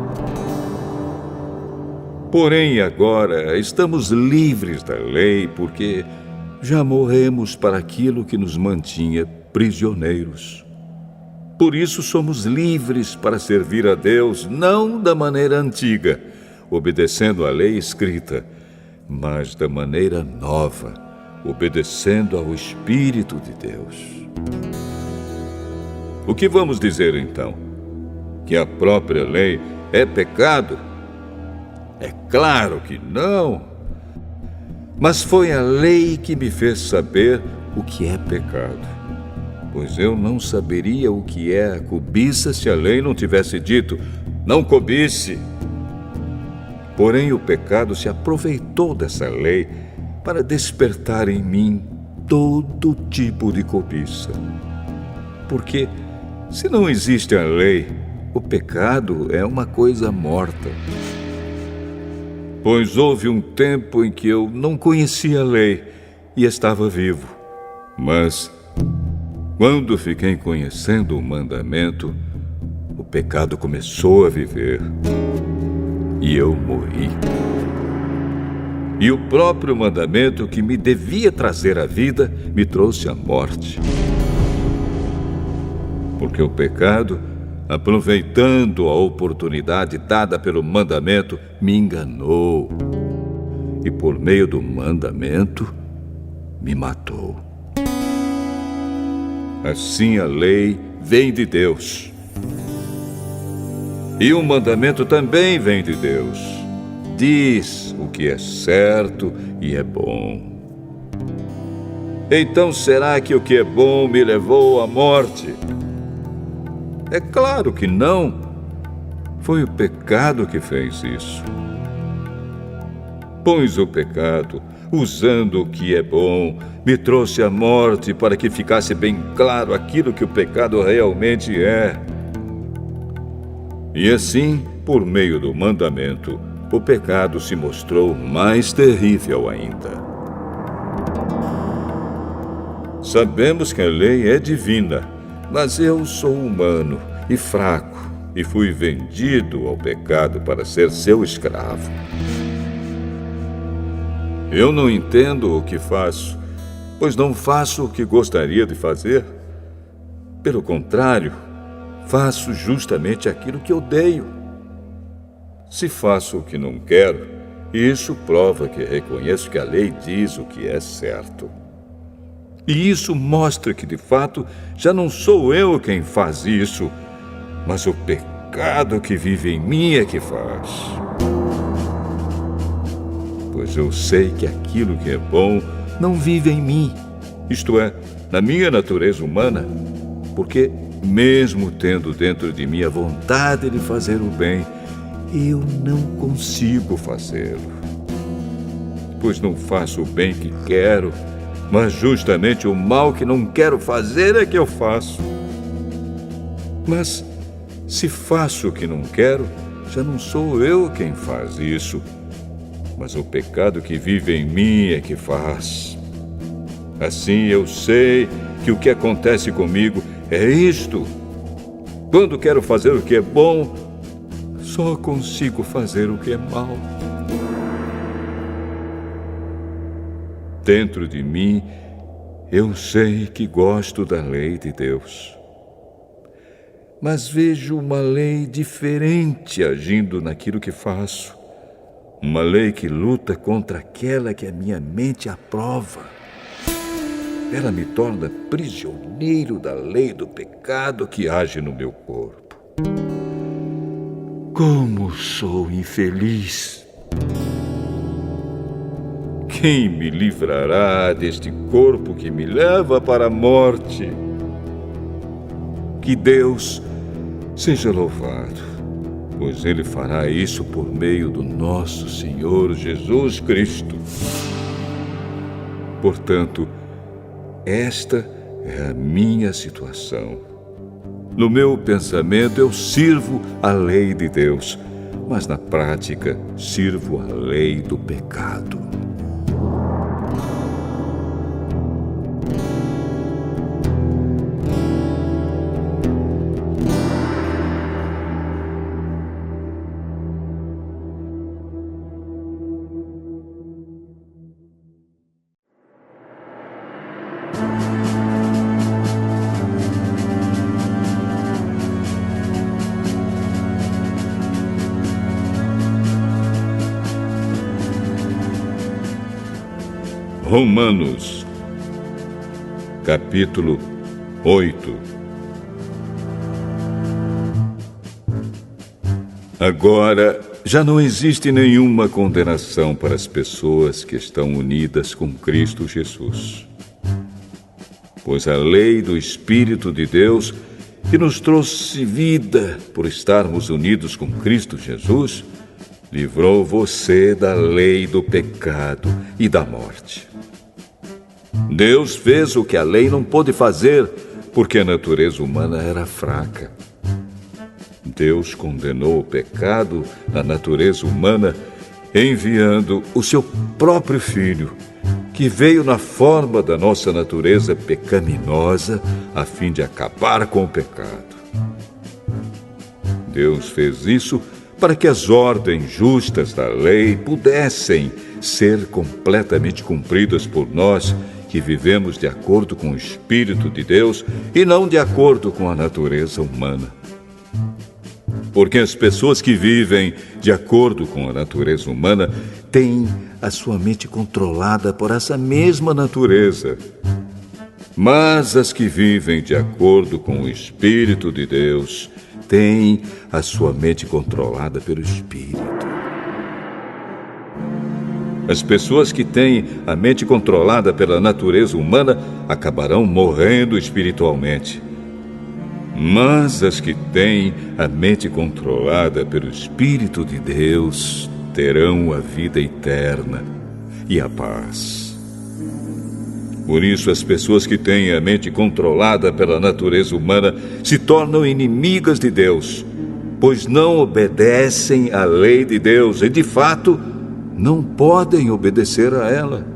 Speaker 1: Porém, agora estamos livres da lei porque já morremos para aquilo que nos mantinha prisioneiros. Por isso somos livres para servir a Deus, não da maneira antiga, obedecendo à lei escrita, mas da maneira nova, obedecendo ao Espírito de Deus. O que vamos dizer então? Que a própria lei é pecado? É claro que não. Mas foi a lei que me fez saber o que é pecado. Pois eu não saberia o que é a cobiça se a lei não tivesse dito: não cobice. Porém, o pecado se aproveitou dessa lei para despertar em mim todo tipo de cobiça. Porque, se não existe a lei, o pecado é uma coisa morta. Pois houve um tempo em que eu não conhecia a lei e estava vivo. Mas, quando fiquei conhecendo o mandamento, o pecado começou a viver. E eu morri. E o próprio mandamento que me devia trazer a vida me trouxe a morte. Porque o pecado, aproveitando a oportunidade dada pelo mandamento, me enganou. E por meio do mandamento, me matou. Assim a lei vem de Deus. E o mandamento também vem de Deus. Diz o que é certo e é bom. Então será que o que é bom me levou à morte? É claro que não. Foi o pecado que fez isso. Pois o pecado, usando o que é bom, me trouxe a morte para que ficasse bem claro aquilo que o pecado realmente é. E assim, por meio do mandamento, o pecado se mostrou mais terrível ainda. Sabemos que a lei é divina, mas eu sou humano e fraco, e fui vendido ao pecado para ser seu escravo. Eu não entendo o que faço, pois não faço o que gostaria de fazer. Pelo contrário, faço justamente aquilo que odeio. Se faço o que não quero, isso prova que reconheço que a lei diz o que é certo. E isso mostra que, de fato, já não sou eu quem faz isso, mas o pecado que vive em mim é que faz. Pois eu sei que aquilo que é bom não vive em mim, isto é, na minha natureza humana, porque mesmo tendo dentro de mim a vontade de fazer o bem, eu não consigo fazê-lo. Pois não faço o bem que quero, mas justamente o mal que não quero fazer é que eu faço. Mas se faço o que não quero, já não sou eu quem faz isso, mas o pecado que vive em mim é que faz. Assim eu sei que o que acontece comigo é isto. Quando quero fazer o que é bom, só consigo fazer o que é mal. Dentro de mim, eu sei que gosto da lei de Deus. Mas vejo uma lei diferente agindo naquilo que faço. Uma lei que luta contra aquela que a minha mente aprova. Ela me torna prisioneiro da lei do pecado que age no meu corpo. Como sou infeliz! Quem me livrará deste corpo que me leva para a morte? Que Deus seja louvado, pois Ele fará isso por meio do nosso Senhor Jesus Cristo. Portanto, esta é a minha situação. No meu pensamento, eu sirvo a lei de Deus, mas na prática, sirvo a lei do pecado. Romanos, capítulo 8. Agora, já não existe nenhuma condenação para as pessoas que estão unidas com Cristo Jesus. Pois a lei do Espírito de Deus, que nos trouxe vida por estarmos unidos com Cristo Jesus, livrou você da lei do pecado e da morte. Deus fez o que a lei não pôde fazer, porque a natureza humana era fraca. Deus condenou o pecado na natureza humana, enviando o seu próprio Filho, que veio na forma da nossa natureza pecaminosa, a fim de acabar com o pecado. Deus fez isso para que as ordens justas da lei pudessem ser completamente cumpridas por nós, que vivemos de acordo com o Espírito de Deus e não de acordo com a natureza humana. Porque as pessoas que vivem de acordo com a natureza humana têm a sua mente controlada por essa mesma natureza. Mas as que vivem de acordo com o Espírito de Deus têm a sua mente controlada pelo Espírito. As pessoas que têm a mente controlada pela natureza humana acabarão morrendo espiritualmente. Mas as que têm a mente controlada pelo Espírito de Deus terão a vida eterna e a paz. Por isso, as pessoas que têm a mente controlada pela natureza humana se tornam inimigas de Deus, pois não obedecem à lei de Deus e, de fato, não podem obedecer a ela.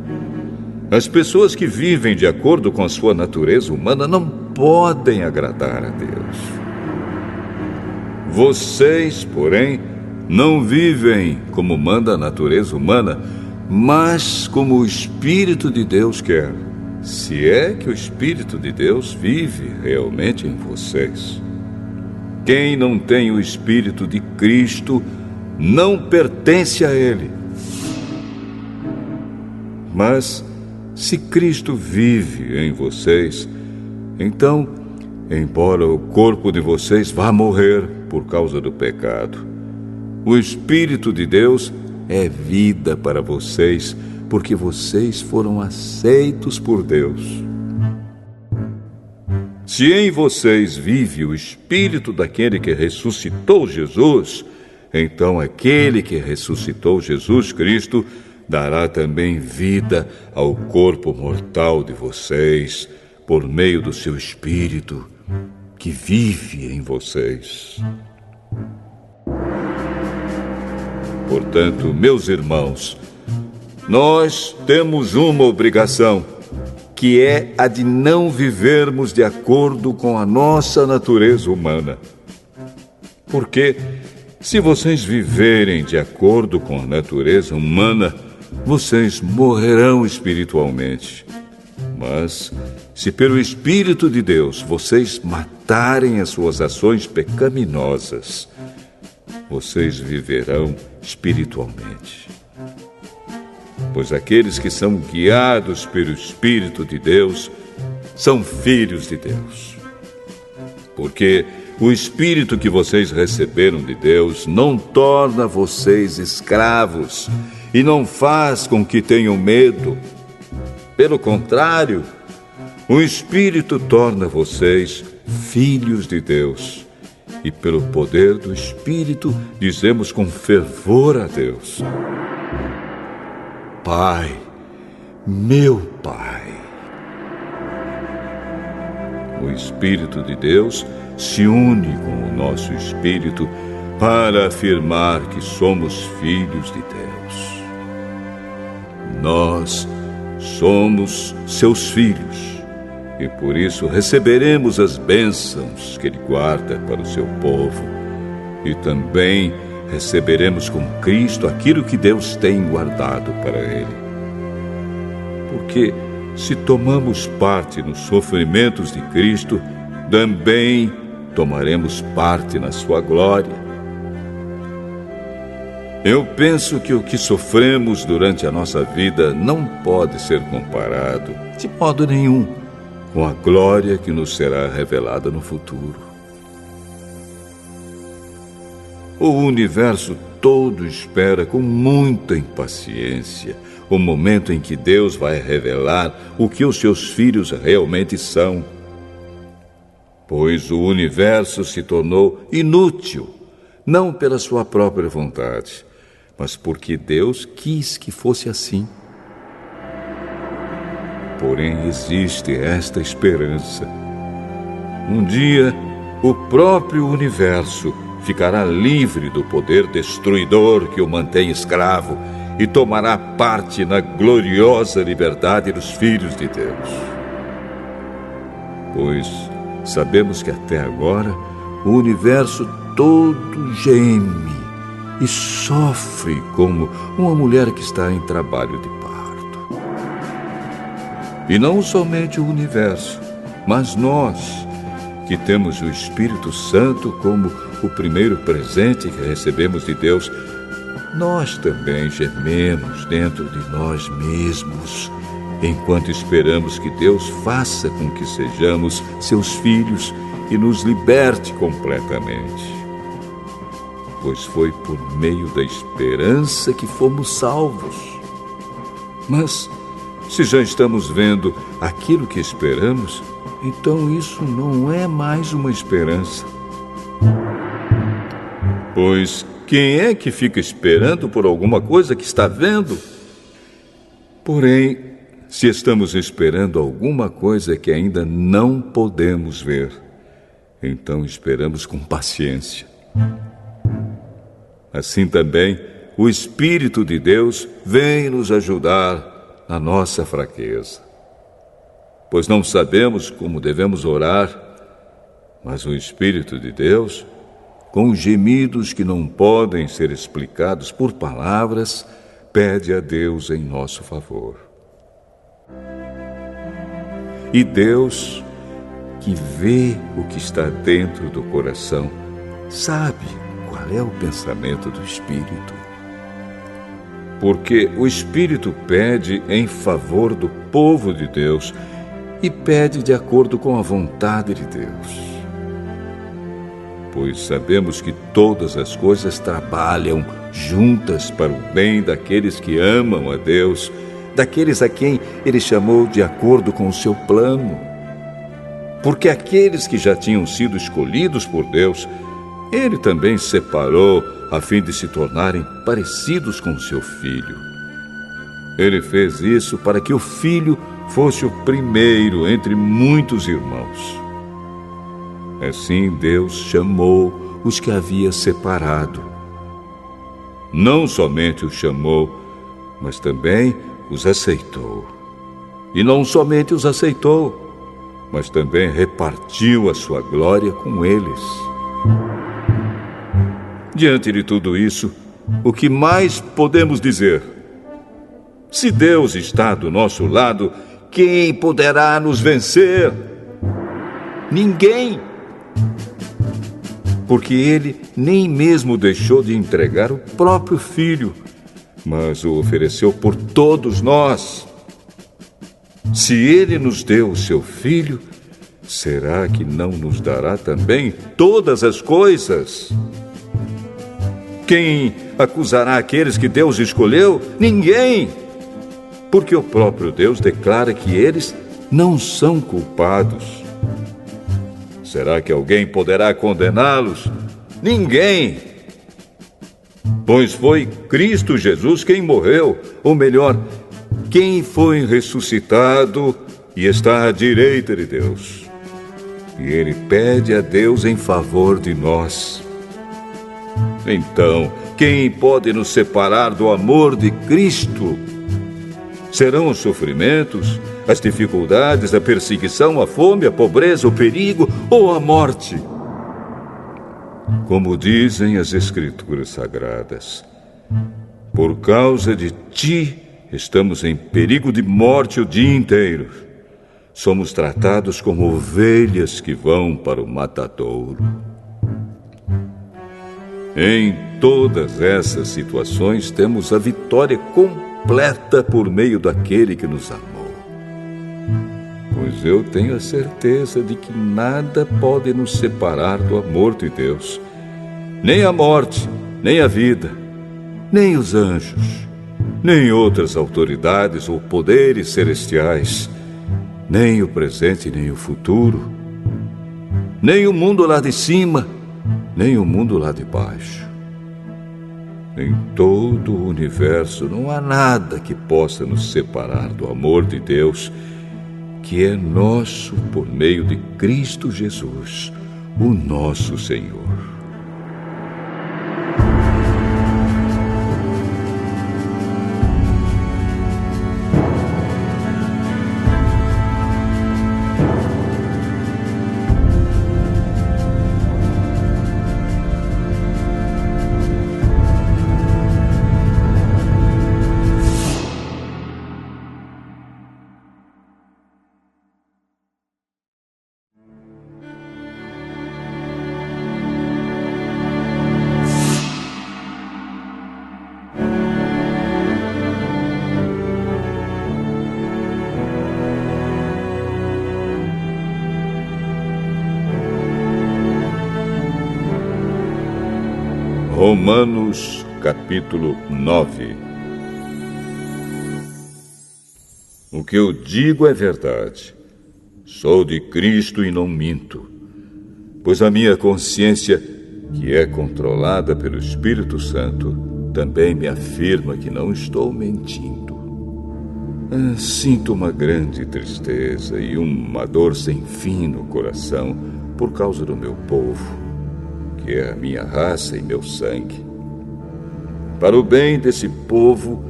Speaker 1: As pessoas que vivem de acordo com a sua natureza humana não podem agradar a Deus. Vocês, porém, não vivem como manda a natureza humana, mas como o Espírito de Deus quer, se é que o Espírito de Deus vive realmente em vocês. Quem não tem o Espírito de Cristo não pertence a Ele. Mas, se Cristo vive em vocês, então, embora o corpo de vocês vá morrer por causa do pecado, o Espírito de Deus é vida para vocês, porque vocês foram aceitos por Deus. Se em vocês vive o Espírito daquele que ressuscitou Jesus, então aquele que ressuscitou Jesus Cristo dará também vida ao corpo mortal de vocês, por meio do seu Espírito, que vive em vocês. Portanto, meus irmãos, nós temos uma obrigação, que é a de não vivermos de acordo com a nossa natureza humana. Porque, se vocês viverem de acordo com a natureza humana, vocês morrerão espiritualmente. Mas, se pelo Espírito de Deus vocês matarem as suas ações pecaminosas, vocês viverão espiritualmente. Pois aqueles que são guiados pelo Espírito de Deus são filhos de Deus. Porque o Espírito que vocês receberam de Deus não torna vocês escravos e não faz com que tenham medo. Pelo contrário, o Espírito torna vocês filhos de Deus. E pelo poder do Espírito dizemos com fervor a Deus: Pai, meu Pai. O Espírito de Deus se une com o nosso espírito para afirmar que somos filhos de Deus. Nós somos seus filhos e por isso receberemos as bênçãos que Ele guarda para o seu povo e também receberemos com Cristo aquilo que Deus tem guardado para Ele. Porque se tomamos parte nos sofrimentos de Cristo, também tomaremos parte na sua glória. Eu penso que o que sofremos durante a nossa vida não pode ser comparado, de modo nenhum, com a glória que nos será revelada no futuro. O universo todo espera com muita impaciência o momento em que Deus vai revelar o que os seus filhos realmente são. Pois o universo se tornou inútil, não pela sua própria vontade, mas porque Deus quis que fosse assim. Porém, existe esta esperança. Um dia, o próprio universo ficará livre do poder destruidor que o mantém escravo e tomará parte na gloriosa liberdade dos filhos de Deus. Pois sabemos que até agora o universo todo geme e sofre como uma mulher que está em trabalho de parto. E não somente o universo, mas nós, que temos o Espírito Santo como o primeiro presente que recebemos de Deus, nós também gememos dentro de nós mesmos, enquanto esperamos que Deus faça com que sejamos seus filhos e nos liberte completamente. Pois foi por meio da esperança que fomos salvos. Mas, se já estamos vendo aquilo que esperamos, então isso não é mais uma esperança. Pois quem é que fica esperando por alguma coisa que está vendo? Porém, se estamos esperando alguma coisa que ainda não podemos ver, então esperamos com paciência. Assim também, o Espírito de Deus vem nos ajudar na nossa fraqueza. Pois não sabemos como devemos orar, mas o Espírito de Deus, com gemidos que não podem ser explicados por palavras, pede a Deus em nosso favor. E Deus, que vê o que está dentro do coração, sabe qual é o pensamento do Espírito. Porque o Espírito pede em favor do povo de Deus e pede de acordo com a vontade de Deus. Pois sabemos que todas as coisas trabalham juntas para o bem daqueles que amam a Deus, daqueles a quem Ele chamou de acordo com o seu plano. Porque aqueles que já tinham sido escolhidos por Deus, Ele também separou a fim de se tornarem parecidos com o seu Filho. Ele fez isso para que o Filho fosse o primeiro entre muitos irmãos. Assim Deus chamou os que havia separado. Não somente os chamou, mas também os aceitou. E não somente os aceitou, mas também repartiu a sua glória com eles. Diante de tudo isso, o que mais podemos dizer? Se Deus está do nosso lado, quem poderá nos vencer? Ninguém! Porque Ele nem mesmo deixou de entregar o próprio Filho, mas o ofereceu por todos nós. Se Ele nos deu o seu Filho, será que não nos dará também todas as coisas? Quem acusará aqueles que Deus escolheu? Ninguém! Porque o próprio Deus declara que eles não são culpados. Será que alguém poderá condená-los? Ninguém! Pois foi Cristo Jesus quem morreu, ou melhor, quem foi ressuscitado e está à direita de Deus. E Ele pede a Deus em favor de nós. Então, quem pode nos separar do amor de Cristo? Serão os sofrimentos, as dificuldades, a perseguição, a fome, a pobreza, o perigo ou a morte? Como dizem as Escrituras Sagradas, por causa de ti estamos em perigo de morte o dia inteiro. Somos tratados como ovelhas que vão para o matadouro. Em todas essas situações temos a vitória completa por meio daquele que nos amou. Pois eu tenho a certeza de que nada pode nos separar do amor de Deus. Nem a morte, nem a vida, nem os anjos, nem outras autoridades ou poderes celestiais, nem o presente, nem o futuro, nem o mundo lá de cima, nem o mundo lá de baixo. Em todo o universo não há nada que possa nos separar do amor de Deus, que é nosso por meio de Cristo Jesus, o nosso Senhor. Romanos, capítulo 9. O que eu digo é verdade. Sou de Cristo e não minto. Pois a minha consciência, que é controlada pelo Espírito Santo, também me afirma que não estou mentindo. Sinto uma grande tristeza e uma dor sem fim no coração por causa do meu povo, que é a minha raça e meu sangue. Para o bem desse povo,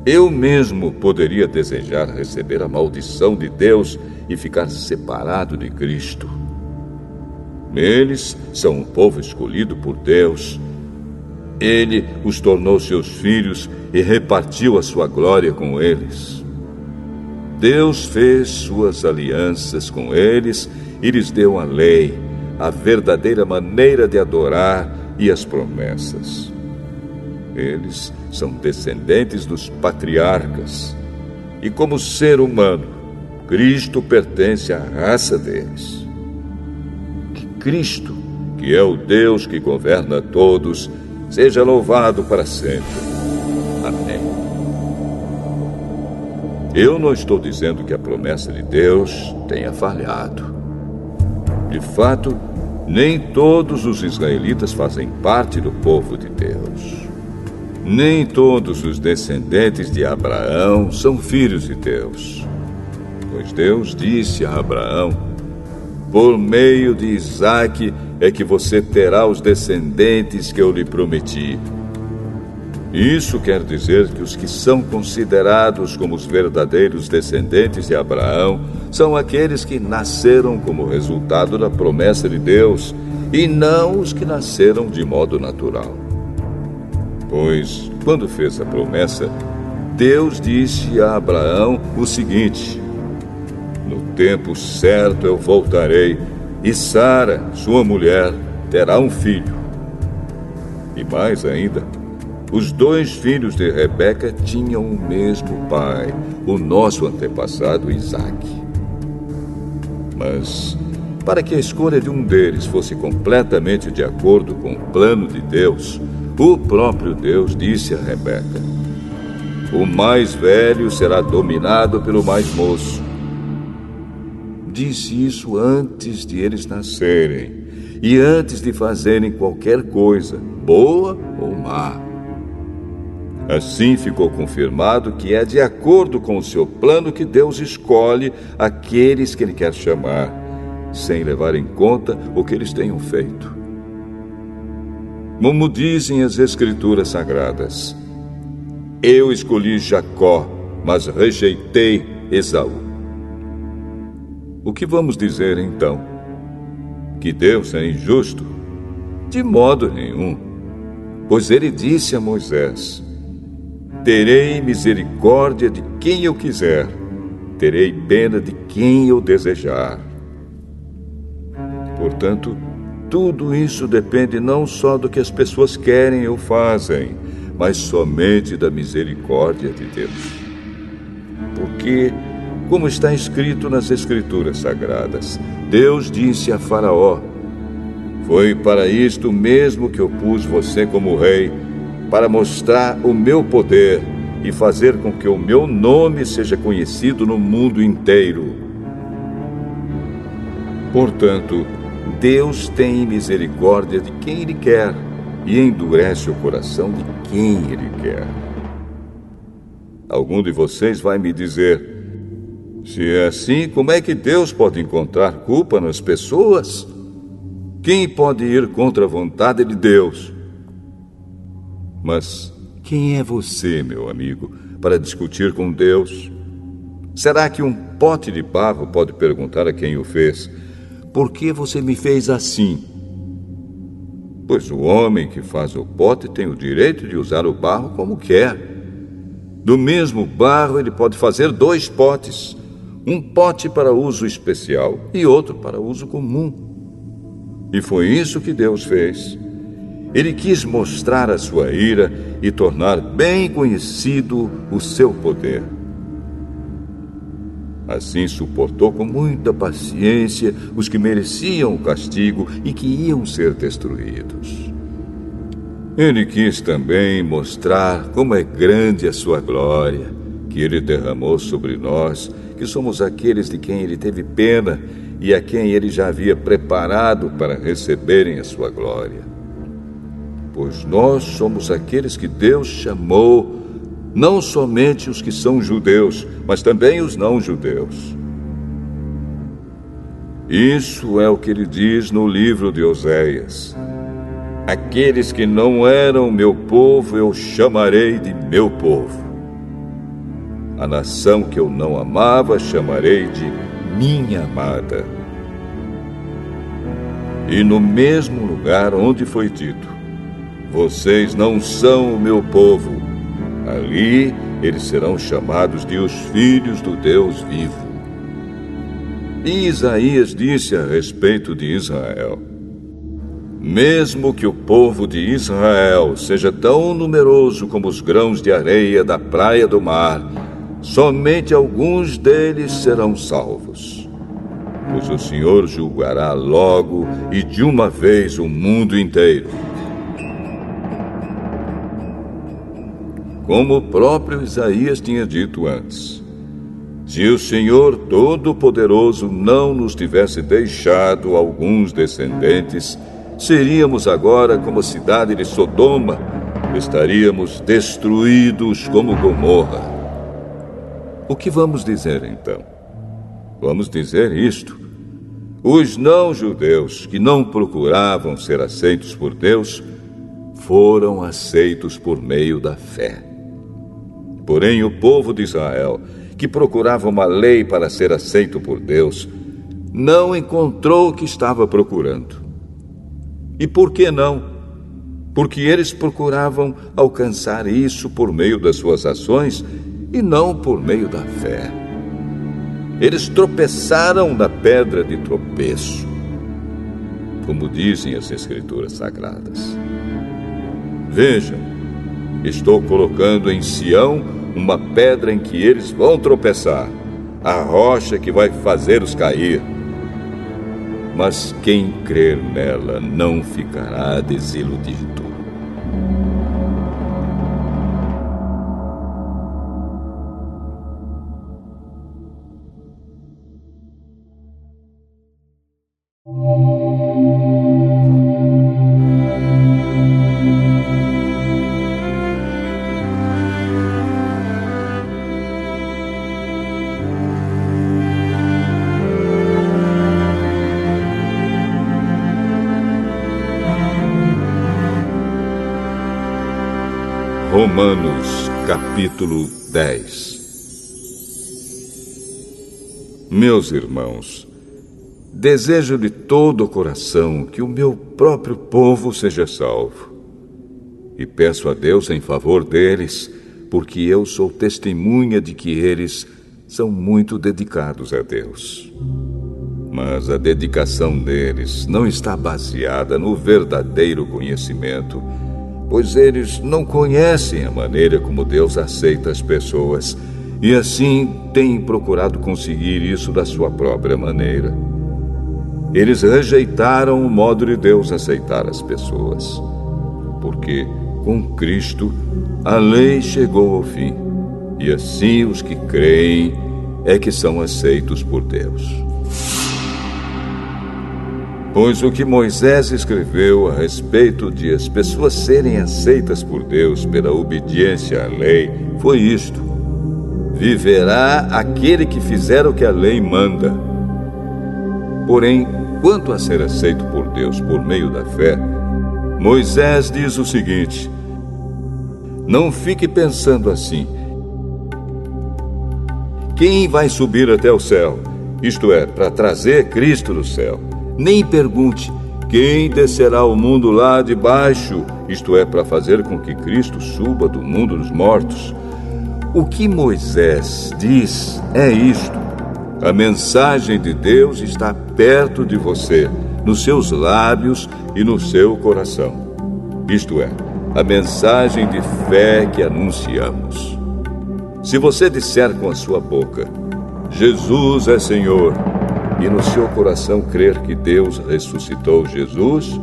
Speaker 1: eu mesmo poderia desejar receber a maldição de Deus e ficar separado de Cristo. Eles são um povo escolhido por Deus. Ele os tornou seus filhos e repartiu a sua glória com eles. Deus fez suas alianças com eles e lhes deu a lei, a verdadeira maneira de adorar e as promessas. Eles são descendentes dos patriarcas, e como ser humano, Cristo pertence à raça deles. Que Cristo, que é o Deus que governa todos, seja louvado para sempre. Amém. Eu não estou dizendo que a promessa de Deus tenha falhado. De fato, nem todos os israelitas fazem parte do povo de Deus. Nem todos os descendentes de Abraão são filhos de Deus. Pois Deus disse a Abraão: por meio de Isaque é que você terá os descendentes que eu lhe prometi. Isso quer dizer que os que são considerados como os verdadeiros descendentes de Abraão são aqueles que nasceram como resultado da promessa de Deus, e não os que nasceram de modo natural. Pois, quando fez a promessa, Deus disse a Abraão o seguinte: no tempo certo eu voltarei, e Sara, sua mulher, terá um filho. E mais ainda, os 2 filhos de Rebeca tinham o mesmo pai, o nosso antepassado Isaque. Mas, para que a escolha de um deles fosse completamente de acordo com o plano de Deus, o próprio Deus disse a Rebeca: o mais velho será dominado pelo mais moço. Disse isso antes de eles nascerem e antes de fazerem qualquer coisa, boa ou má. Assim ficou confirmado que é de acordo com o seu plano que Deus escolhe aqueles que Ele quer chamar, sem levar em conta o que eles tenham feito. Como dizem as Escrituras Sagradas: eu escolhi Jacó, mas rejeitei Esaú. O que vamos dizer então? Que Deus é injusto? De modo nenhum. Pois Ele disse a Moisés: terei misericórdia de quem eu quiser, terei pena de quem eu desejar. Portanto, tudo isso depende não só do que as pessoas querem ou fazem, mas somente da misericórdia de Deus. Porque, como está escrito nas Escrituras Sagradas, Deus disse a Faraó: foi para isto mesmo que eu pus você como rei, para mostrar o meu poder e fazer com que o meu nome seja conhecido no mundo inteiro. Portanto, Deus tem misericórdia de quem Ele quer e endurece o coração de quem Ele quer. Algum de vocês vai me dizer: se é assim, como é que Deus pode encontrar culpa nas pessoas? Quem pode ir contra a vontade de Deus? Mas quem é você, meu amigo, para discutir com Deus? Será que um pote de barro pode perguntar a quem o fez: por que você me fez assim? Pois o homem que faz o pote tem o direito de usar o barro como quer. Do mesmo barro ele pode fazer 2 potes, um pote para uso especial e outro para uso comum. E foi isso que Deus fez. Ele quis mostrar a sua ira e tornar bem conhecido o seu poder. Assim suportou com muita paciência os que mereciam o castigo e que iam ser destruídos. Ele quis também mostrar como é grande a sua glória, que Ele derramou sobre nós, que somos aqueles de quem Ele teve pena e a quem Ele já havia preparado para receberem a sua glória. Pois nós somos aqueles que Deus chamou, não somente os que são judeus, mas também os não-judeus. Isso é o que Ele diz no livro de Oséias: aqueles que não eram meu povo eu chamarei de meu povo. A nação que eu não amava chamarei de minha amada. E no mesmo lugar onde foi dito: vocês não são o meu povo, ali eles serão chamados de os filhos do Deus vivo. E Isaías disse a respeito de Israel: mesmo que o povo de Israel seja tão numeroso como os grãos de areia da praia do mar, somente alguns deles serão salvos. Pois o Senhor julgará logo e de uma vez o mundo inteiro. Como o próprio Isaías tinha dito antes: se o Senhor Todo-Poderoso não nos tivesse deixado alguns descendentes, seríamos agora como a cidade de Sodoma, estaríamos destruídos como Gomorra. O que vamos dizer então? Vamos dizer isto: os não-judeus que não procuravam ser aceitos por Deus foram aceitos por meio da fé. Porém, o povo de Israel, que procurava uma lei para ser aceito por Deus, não encontrou o que estava procurando. E por que não? Porque eles procuravam alcançar isso por meio das suas ações e não por meio da fé. Eles tropeçaram na pedra de tropeço, como dizem as Escrituras Sagradas. Vejam, estou colocando em Sião uma pedra em que eles vão tropeçar, a rocha que vai fazê-los cair. Mas quem crer nela não ficará desiludido. Romanos, capítulo 10. Meus irmãos, desejo de todo o coração que o meu próprio povo seja salvo. E peço a Deus em favor deles, porque eu sou testemunha de que eles são muito dedicados a Deus. Mas a dedicação deles não está baseada no verdadeiro conhecimento, pois eles não conhecem a maneira como Deus aceita as pessoas e assim têm procurado conseguir isso da sua própria maneira. Eles rejeitaram o modo de Deus aceitar as pessoas, porque com Cristo a lei chegou ao fim, e assim os que creem é que são aceitos por Deus. Pois o que Moisés escreveu a respeito de as pessoas serem aceitas por Deus pela obediência à lei foi isto: viverá aquele que fizer o que a lei manda. Porém, quanto a ser aceito por Deus por meio da fé, Moisés diz o seguinte: não fique pensando assim: quem vai subir até o céu? Isto é, para trazer Cristo do céu. Nem pergunte: quem descerá ao mundo lá de baixo? Isto é, para fazer com que Cristo suba do mundo dos mortos. O que Moisés diz é isto: a mensagem de Deus está perto de você, nos seus lábios e no seu coração. Isto é, a mensagem de fé que anunciamos. Se você disser com a sua boca: Jesus é Senhor, e no seu coração crer que Deus ressuscitou Jesus,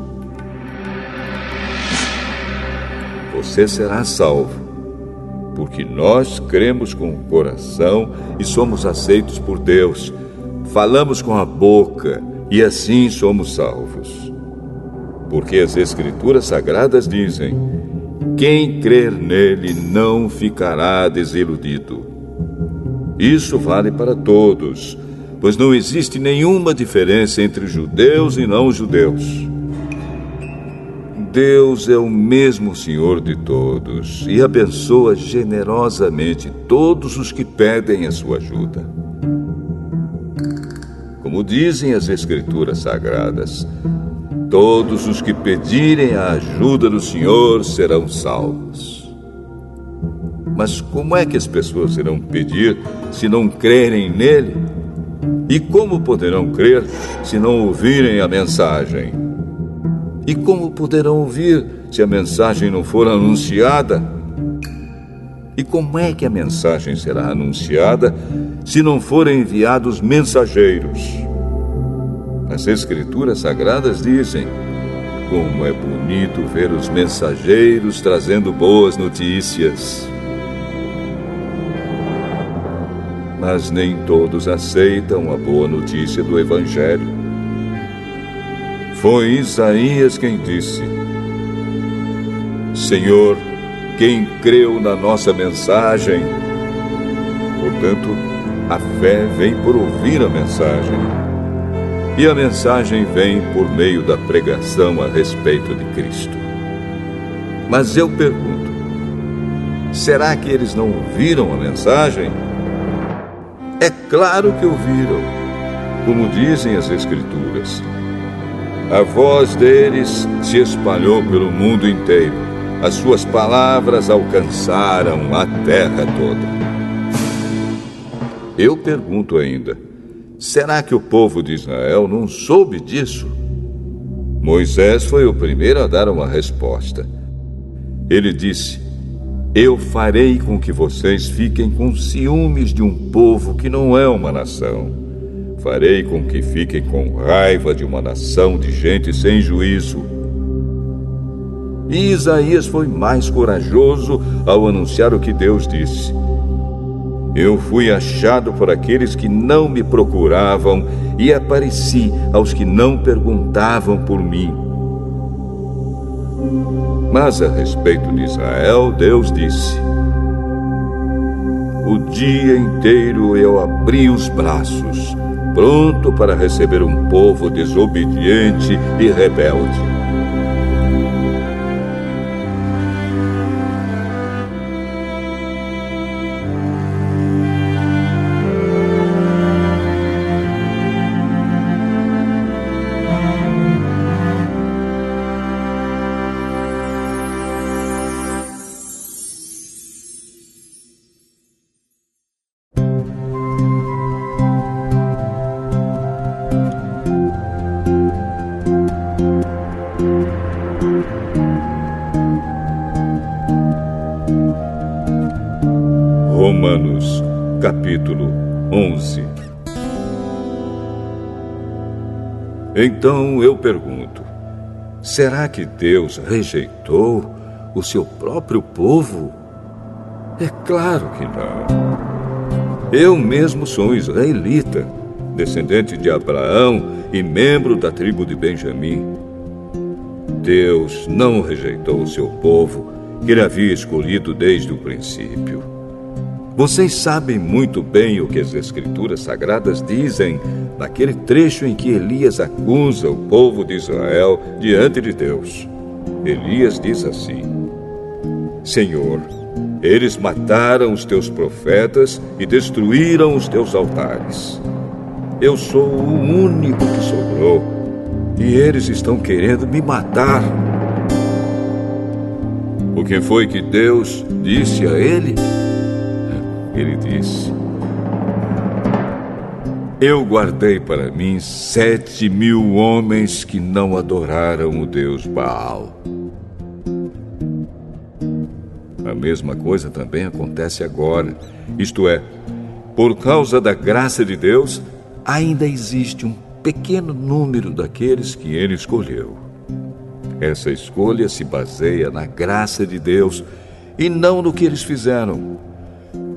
Speaker 1: você será salvo, porque nós cremos com o coração e somos aceitos por Deus. Falamos com a boca e assim somos salvos. Porque as Escrituras Sagradas dizem: quem crer nele não ficará desiludido. Isso vale para todos, pois não existe nenhuma diferença entre judeus e não-judeus. Deus é o mesmo Senhor de todos e abençoa generosamente todos os que pedem a sua ajuda. Como dizem as Escrituras Sagradas, todos os que pedirem a ajuda do Senhor serão salvos. Mas como é que as pessoas irão pedir se não crerem nele? E como poderão crer se não ouvirem a mensagem? E como poderão ouvir se a mensagem não for anunciada? E como é que a mensagem será anunciada se não forem enviados mensageiros? As Escrituras Sagradas dizem: como é bonito ver os mensageiros trazendo boas notícias. Mas nem todos aceitam a boa notícia do Evangelho. Foi Isaías quem disse: Senhor, quem creu na nossa mensagem? Portanto, a fé vem por ouvir a mensagem. E a mensagem vem por meio da pregação a respeito de Cristo. Mas eu pergunto: será que eles não ouviram a mensagem? É claro que ouviram. Como dizem as Escrituras, a voz deles se espalhou pelo mundo inteiro. As suas palavras alcançaram a terra toda. Eu pergunto ainda: será que o povo de Israel não soube disso? Moisés foi o primeiro a dar uma resposta. Ele disse: eu farei com que vocês fiquem com ciúmes de um povo que não é uma nação. Farei com que fiquem com raiva de uma nação de gente sem juízo. E Isaías foi mais corajoso ao anunciar o que Deus disse: eu fui achado por aqueles que não me procuravam e apareci aos que não perguntavam por mim. Mas a respeito de Israel, Deus disse: o dia inteiro eu abri os braços, pronto para receber um povo desobediente e rebelde. capítulo 11. Então eu pergunto: será que Deus rejeitou o seu próprio povo? É claro que não. Eu mesmo sou israelita, descendente de Abraão e membro da tribo de Benjamim. Deus não rejeitou o seu povo, que ele havia escolhido desde o princípio. Vocês sabem muito bem o que as Escrituras Sagradas dizem naquele trecho em que Elias acusa o povo de Israel diante de Deus. Elias diz assim: Senhor, eles mataram os teus profetas e destruíram os teus altares. Eu sou o único que sobrou e eles estão querendo me matar. O que foi que Deus disse a ele? Ele disse: eu guardei para mim 7.000 homens que não adoraram o Deus Baal. A mesma coisa também acontece agora. Isto é, por causa da graça de Deus, ainda existe um pequeno número daqueles que ele escolheu. Essa escolha se baseia na graça de Deus e não no que eles fizeram.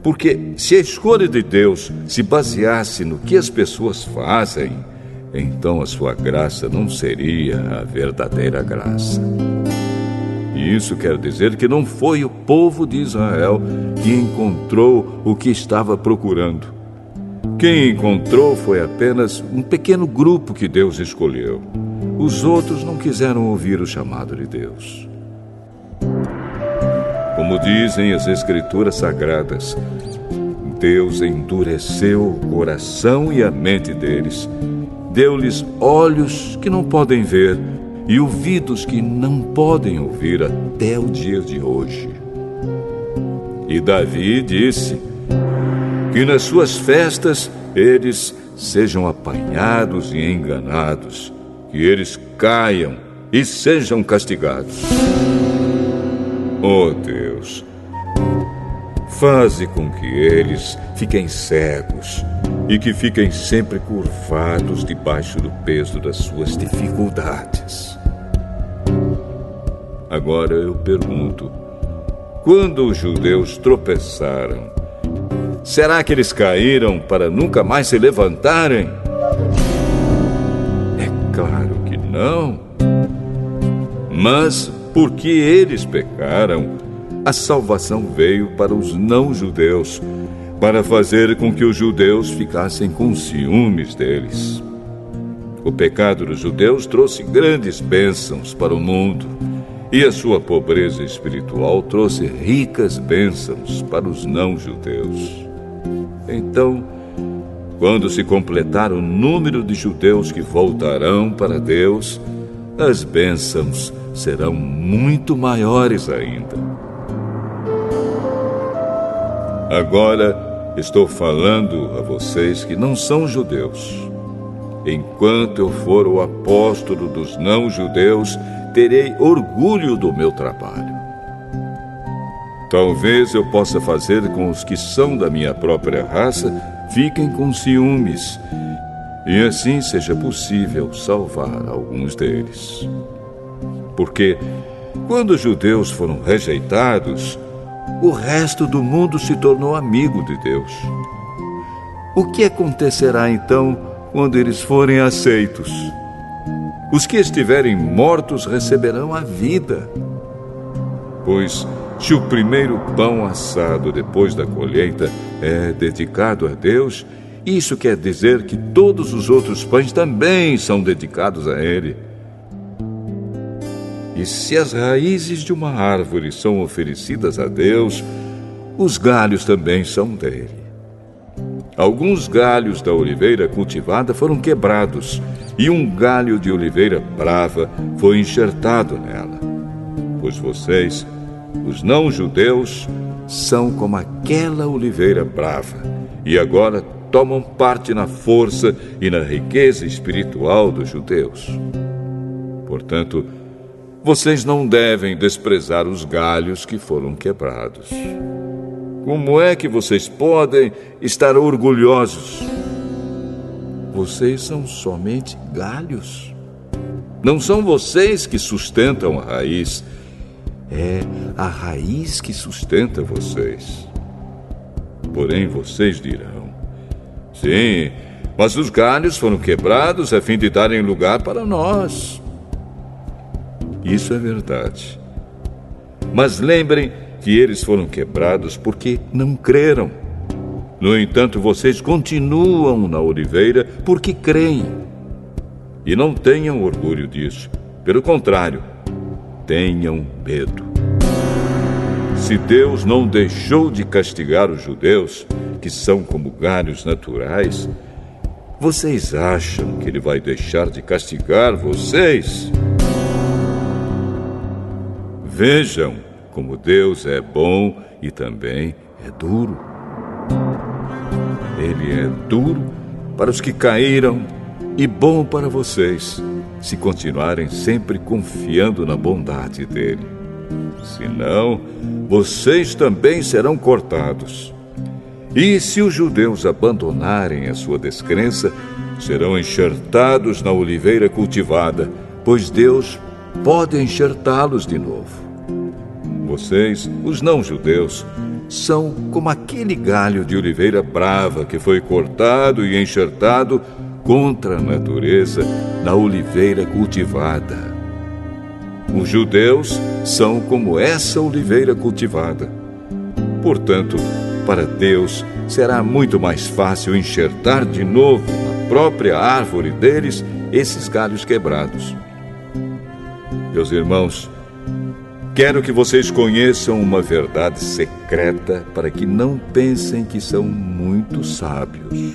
Speaker 1: Porque se a escolha de Deus se baseasse no que as pessoas fazem, então a sua graça não seria a verdadeira graça. E isso quer dizer que não foi o povo de Israel que encontrou o que estava procurando. Quem encontrou foi apenas um pequeno grupo que Deus escolheu. Os outros não quiseram ouvir o chamado de Deus. Como dizem as Escrituras Sagradas, Deus endureceu o coração e a mente deles, deu-lhes olhos que não podem ver e ouvidos que não podem ouvir até o dia de hoje. E Davi disse que nas suas festas eles sejam apanhados e enganados, que eles caiam e sejam castigados. Oh Deus, faze com que eles fiquem cegos e que fiquem sempre curvados debaixo do peso das suas dificuldades. Agora eu pergunto: quando os judeus tropeçaram, será que eles caíram para nunca mais se levantarem? É claro que não. Mas porque eles pecaram, a salvação veio para os não-judeus, para fazer com que os judeus ficassem com ciúmes deles. O pecado dos judeus trouxe grandes bênçãos para o mundo, e a sua pobreza espiritual trouxe ricas bênçãos para os não-judeus. Então, quando se completar o número de judeus que voltarão para Deus, as bênçãos serão muito maiores ainda. Agora estou falando a vocês que não são judeus. Enquanto eu for o apóstolo dos não-judeus, terei orgulho do meu trabalho. Talvez eu possa fazer com os que são da minha própria raça fiquem com ciúmes, e assim seja possível salvar alguns deles. Porque quando os judeus foram rejeitados, o resto do mundo se tornou amigo de Deus. O que acontecerá então quando eles forem aceitos? Os que estiverem mortos receberão a vida. Pois se o primeiro pão assado depois da colheita é dedicado a Deus, isso quer dizer que todos os outros pães também são dedicados a Ele. E se as raízes de uma árvore são oferecidas a Deus, os galhos também são dele. Alguns galhos da oliveira cultivada foram quebrados, e um galho de oliveira brava foi enxertado nela. Pois vocês, os não-judeus, são como aquela oliveira brava, e agora tomam parte na força e na riqueza espiritual dos judeus. Portanto, vocês não devem desprezar os galhos que foram quebrados. Como é que vocês podem estar orgulhosos? Vocês são somente galhos. Não são vocês que sustentam a raiz. É a raiz que sustenta vocês. Porém, vocês dirão: sim, mas os galhos foram quebrados a fim de darem lugar para nós. Isso é verdade. Mas lembrem que eles foram quebrados porque não creram. No entanto, vocês continuam na oliveira porque creem. E não tenham orgulho disso. Pelo contrário, tenham medo. Se Deus não deixou de castigar os judeus, que são como galhos naturais, vocês acham que Ele vai deixar de castigar vocês? Vejam como Deus é bom e também é duro. Ele é duro para os que caíram e bom para vocês, se continuarem sempre confiando na bondade dele. Senão, vocês também serão cortados. E se os judeus abandonarem a sua descrença, serão enxertados na oliveira cultivada, pois Deus pode enxertá-los de novo. Vocês, os não-judeus, são como aquele galho de oliveira brava que foi cortado e enxertado contra a natureza na oliveira cultivada. Os judeus são como essa oliveira cultivada. Portanto, para Deus será muito mais fácil enxertar de novo na própria árvore deles esses galhos quebrados. Meus irmãos, quero que vocês conheçam uma verdade secreta para que não pensem que são muito sábios.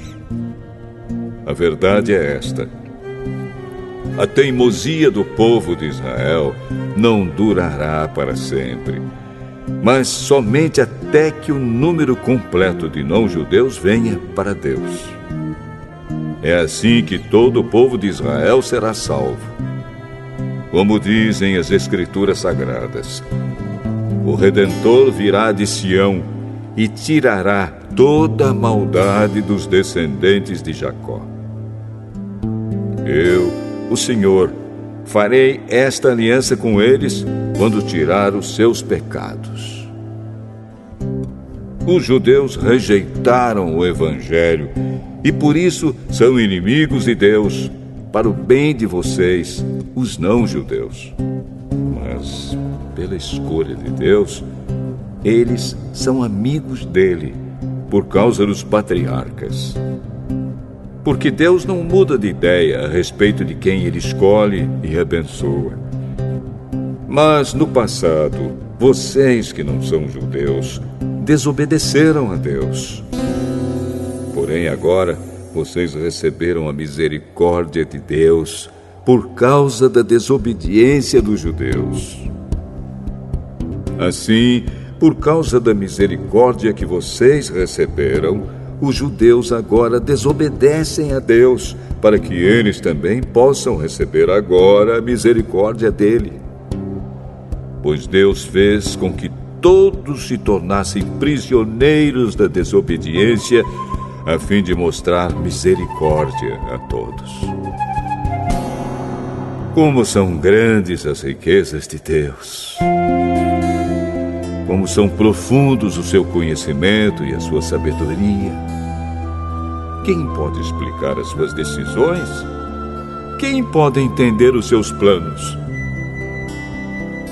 Speaker 1: A verdade é esta: a teimosia do povo de Israel não durará para sempre, mas somente até que o número completo de não-judeus venha para Deus. É assim que todo o povo de Israel será salvo. Como dizem as Escrituras Sagradas, o Redentor virá de Sião e tirará toda a maldade dos descendentes de Jacó. Eu, o Senhor, farei esta aliança com eles quando tirar os seus pecados. Os judeus rejeitaram o Evangelho e por isso são inimigos de Deus, para o bem de vocês, os não-judeus. Mas, pela escolha de Deus, eles são amigos dele, por causa dos patriarcas. Porque Deus não muda de ideia a respeito de quem ele escolhe e abençoa. Mas, no passado, vocês que não são judeus, desobedeceram a Deus. Porém, agora, vocês receberam a misericórdia de Deus por causa da desobediência dos judeus. Assim, por causa da misericórdia que vocês receberam, os judeus agora desobedecem a Deus, para que eles também possam receber agora a misericórdia dele. Pois Deus fez com que todos se tornassem prisioneiros da desobediência, a fim de mostrar misericórdia a todos. Como são grandes as riquezas de Deus! Como são profundos o seu conhecimento e a sua sabedoria! Quem pode explicar as suas decisões? Quem pode entender os seus planos?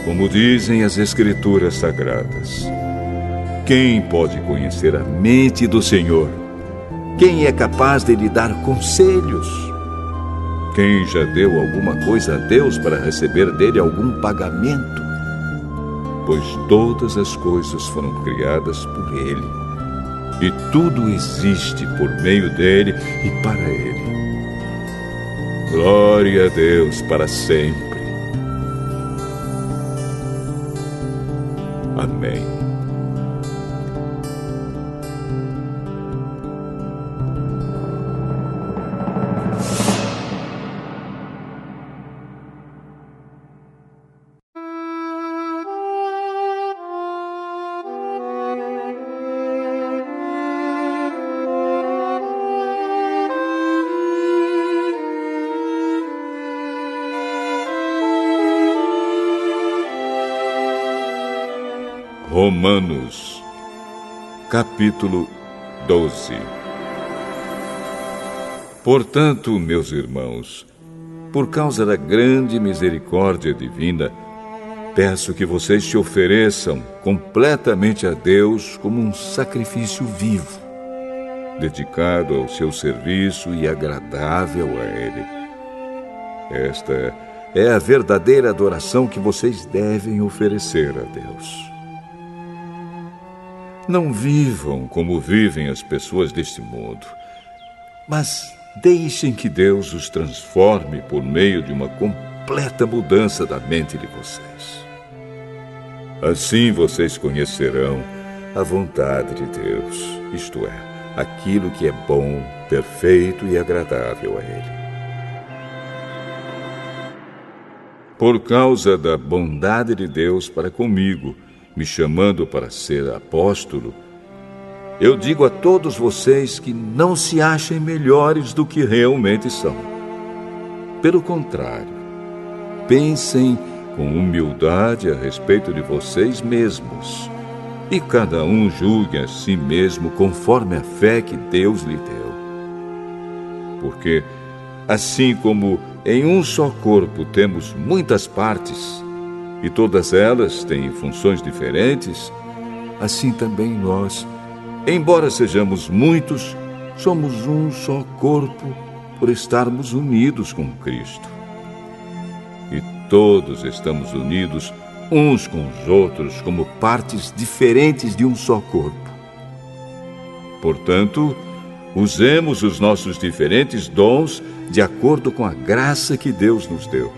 Speaker 1: Como dizem as Escrituras Sagradas, quem pode conhecer a mente do Senhor? Quem é capaz de lhe dar conselhos? Quem já deu alguma coisa a Deus para receber dele algum pagamento? Pois todas as coisas foram criadas por ele, e tudo existe por meio dele e para ele. Glória a Deus para sempre. Amém. Romanos, capítulo 12. Portanto, meus irmãos, por causa da grande misericórdia divina, peço que vocês se ofereçam completamente a Deus como um sacrifício vivo, dedicado ao seu serviço e agradável a Ele. Esta é a verdadeira adoração que vocês devem oferecer a Deus. Não vivam como vivem as pessoas deste mundo, mas deixem que Deus os transforme por meio de uma completa mudança da mente de vocês. Assim vocês conhecerão a vontade de Deus, isto é, aquilo que é bom, perfeito e agradável a Ele. Por causa da bondade de Deus para comigo, me chamando para ser apóstolo, eu digo a todos vocês que não se achem melhores do que realmente são. Pelo contrário, pensem com humildade a respeito de vocês mesmos, e cada um julgue a si mesmo conforme a fé que Deus lhe deu. Porque, assim como em um só corpo temos muitas partes, e todas elas têm funções diferentes, assim também nós, embora sejamos muitos, somos um só corpo por estarmos unidos com Cristo. E todos estamos unidos uns com os outros como partes diferentes de um só corpo. Portanto, usemos os nossos diferentes dons de acordo com a graça que Deus nos deu.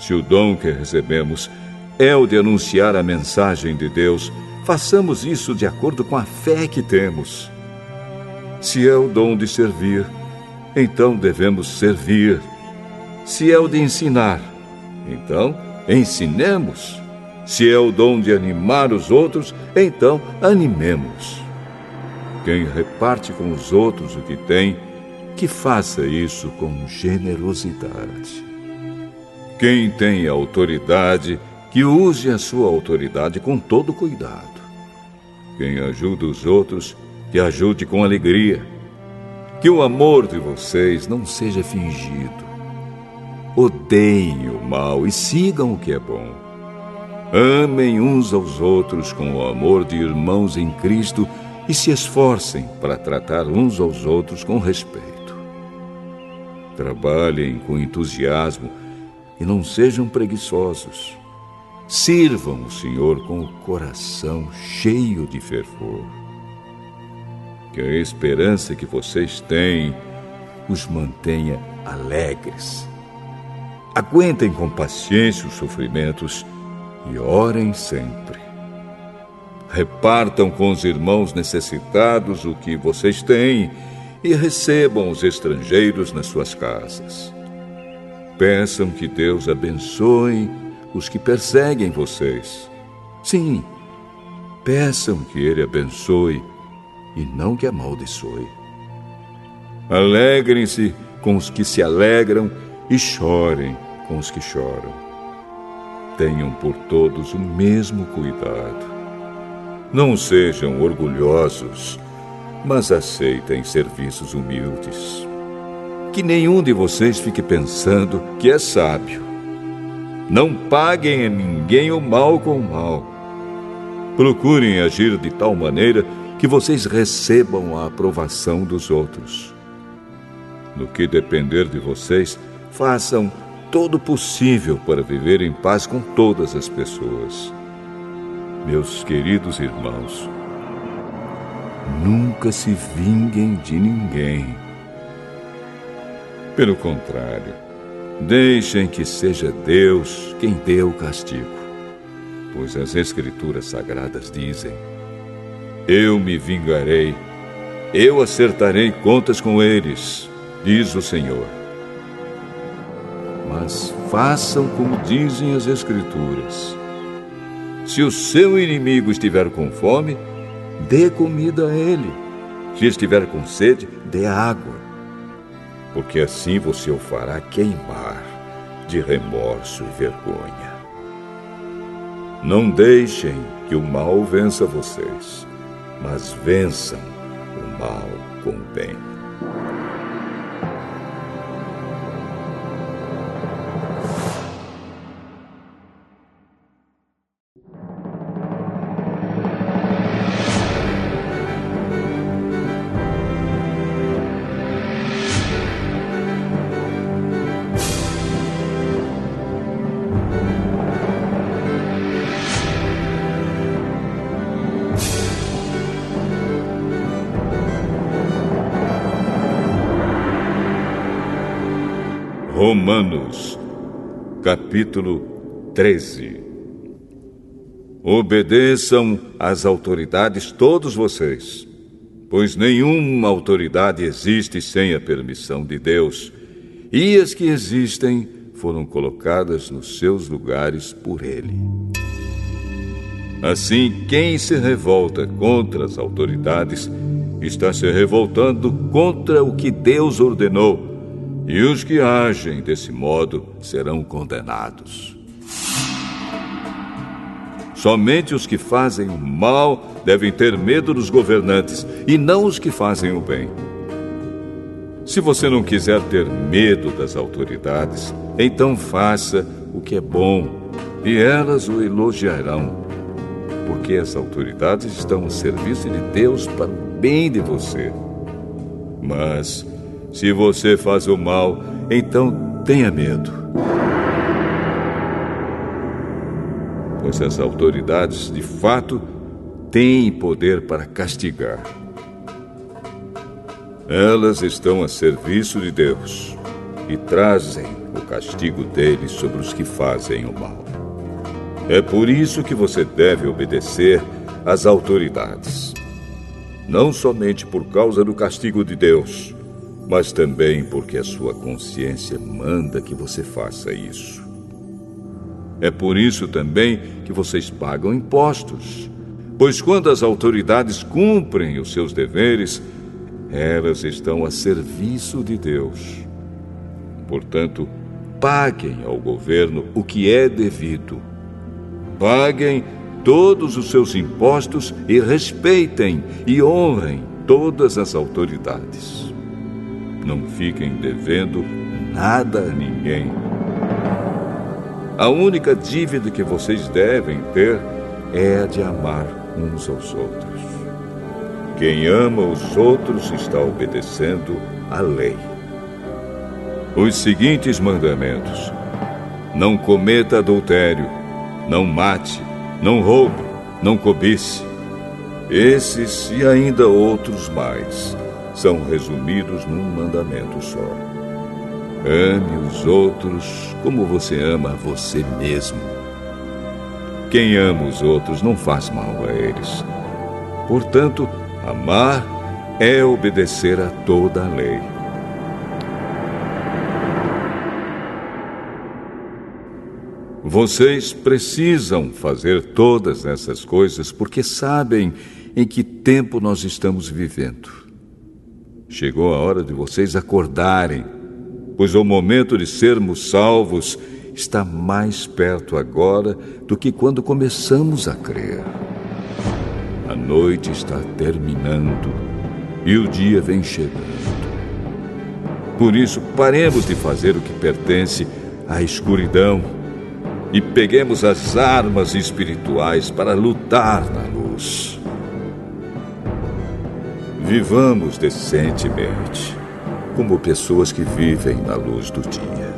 Speaker 1: Se o dom que recebemos é o de anunciar a mensagem de Deus, façamos isso de acordo com a fé que temos. Se é o dom de servir, então devemos servir. Se é o de ensinar, então ensinemos. Se é o dom de animar os outros, então animemos. Quem reparte com os outros o que tem, que faça isso com generosidade. Quem tem autoridade, que use a sua autoridade com todo cuidado. Quem ajuda os outros, que ajude com alegria. Que o amor de vocês não seja fingido. Odeiem o mal e sigam o que é bom. Amem uns aos outros com o amor de irmãos em Cristo e se esforcem para tratar uns aos outros com respeito. Trabalhem com entusiasmo e não sejam preguiçosos. Sirvam o Senhor com o coração cheio de fervor. Que a esperança que vocês têm os mantenha alegres. Aguentem com paciência os sofrimentos e orem sempre. Repartam com os irmãos necessitados o que vocês têm e recebam os estrangeiros nas suas casas. Peçam que Deus abençoe os que perseguem vocês. Sim, peçam que Ele abençoe e não que amaldiçoe. Alegrem-se com os que se alegram e chorem com os que choram. Tenham por todos o mesmo cuidado. Não sejam orgulhosos, mas aceitem serviços humildes. Que nenhum de vocês fique pensando que é sábio. Não paguem a ninguém o mal com o mal. Procurem agir de tal maneira que vocês recebam a aprovação dos outros. No que depender de vocês, façam todo o possível para viver em paz com todas as pessoas. Meus queridos irmãos, nunca se vinguem de ninguém. Pelo contrário, deixem que seja Deus quem dê o castigo, pois as Escrituras Sagradas dizem: eu me vingarei, eu acertarei contas com eles, diz o Senhor. Mas façam como dizem as Escrituras. Se o seu inimigo estiver com fome, dê comida a ele. Se estiver com sede, dê água. Porque assim você o fará queimar de remorso e vergonha. Não deixem que o mal vença vocês, mas vençam o mal com o bem. Romanos, capítulo 13. Obedeçam às autoridades todos vocês, pois nenhuma autoridade existe sem a permissão de Deus, e as que existem foram colocadas nos seus lugares por Ele. Assim, quem se revolta contra as autoridades está se revoltando contra o que Deus ordenou, e os que agem desse modo serão condenados. Somente os que fazem o mal devem ter medo dos governantes, e não os que fazem o bem. Se você não quiser ter medo das autoridades, então faça o que é bom, e elas o elogiarão, porque as autoridades estão a serviço de Deus para o bem de você. Mas se você faz o mal, então tenha medo, pois as autoridades, de fato, têm poder para castigar. Elas estão a serviço de Deus e trazem o castigo dele sobre os que fazem o mal. É por isso que você deve obedecer às autoridades, não somente por causa do castigo de Deus, mas também porque a sua consciência manda que você faça isso. É por isso também que vocês pagam impostos, pois quando as autoridades cumprem os seus deveres, elas estão a serviço de Deus. Portanto, paguem ao governo o que é devido. Paguem todos os seus impostos e respeitem e honrem todas as autoridades. Não fiquem devendo nada a ninguém. A única dívida que vocês devem ter é a de amar uns aos outros. Quem ama os outros está obedecendo à lei. Os seguintes mandamentos: não cometa adultério, não mate, não roube, não cobice. Esses e ainda outros mais são resumidos num mandamento só: ame os outros como você ama a você mesmo. Quem ama os outros não faz mal a eles. Portanto, amar é obedecer a toda a lei. Vocês precisam fazer todas essas coisas porque sabem em que tempo nós estamos vivendo. Chegou a hora de vocês acordarem, pois o momento de sermos salvos está mais perto agora do que quando começamos a crer. A noite está terminando e o dia vem chegando. Por isso, paremos de fazer o que pertence à escuridão e peguemos as armas espirituais para lutar na luz. Vivamos decentemente, como pessoas que vivem na luz do dia.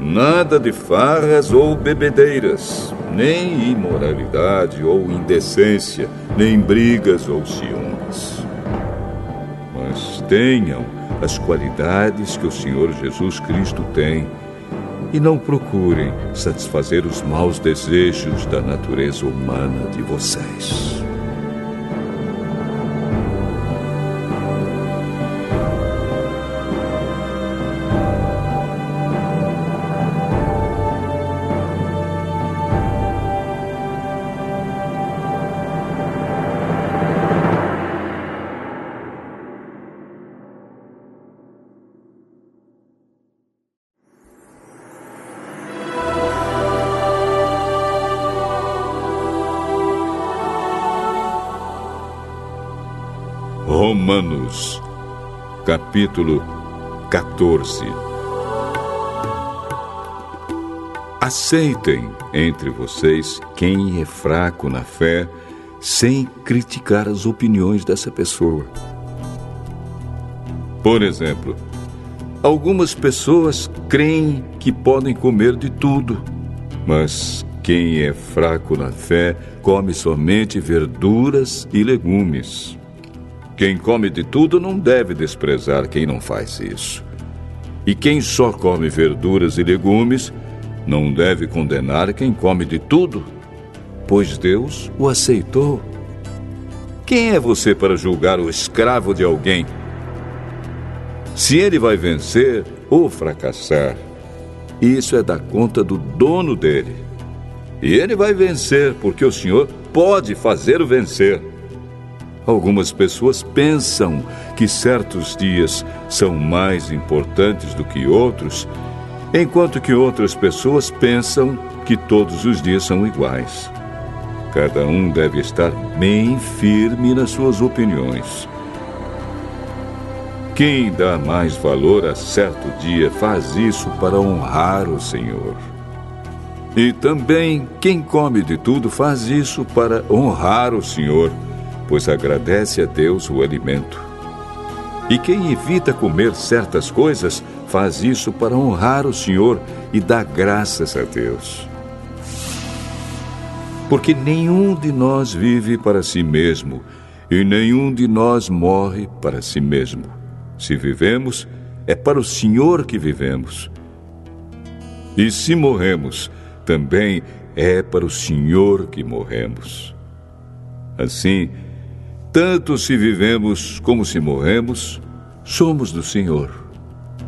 Speaker 1: Nada de farras ou bebedeiras, nem imoralidade ou indecência, nem brigas ou ciúmes. Mas tenham as qualidades que o Senhor Jesus Cristo tem e não procurem satisfazer os maus desejos da natureza humana de vocês. Romanos, capítulo 14. Aceitem entre vocês quem é fraco na fé, sem criticar as opiniões dessa pessoa. Por exemplo, algumas pessoas creem que podem comer de tudo, mas quem é fraco na fé come somente verduras e legumes. Quem come de tudo não deve desprezar quem não faz isso. E quem só come verduras e legumes não deve condenar quem come de tudo, pois Deus o aceitou. Quem é você para julgar o escravo de alguém? Se ele vai vencer ou fracassar, isso é da conta do dono dele. E ele vai vencer porque o Senhor pode fazê-lo vencer. Algumas pessoas pensam que certos dias são mais importantes do que outros, enquanto que outras pessoas pensam que todos os dias são iguais. Cada um deve estar bem firme nas suas opiniões. Quem dá mais valor a certo dia faz isso para honrar o Senhor. E também quem come de tudo faz isso para honrar o Senhor, pois agradece a Deus o alimento. E quem evita comer certas coisas faz isso para honrar o Senhor e dar graças a Deus. Porque nenhum de nós vive para si mesmo e nenhum de nós morre para si mesmo. Se vivemos, é para o Senhor que vivemos. E se morremos, também é para o Senhor que morremos. Assim, tanto se vivemos como se morremos, somos do Senhor.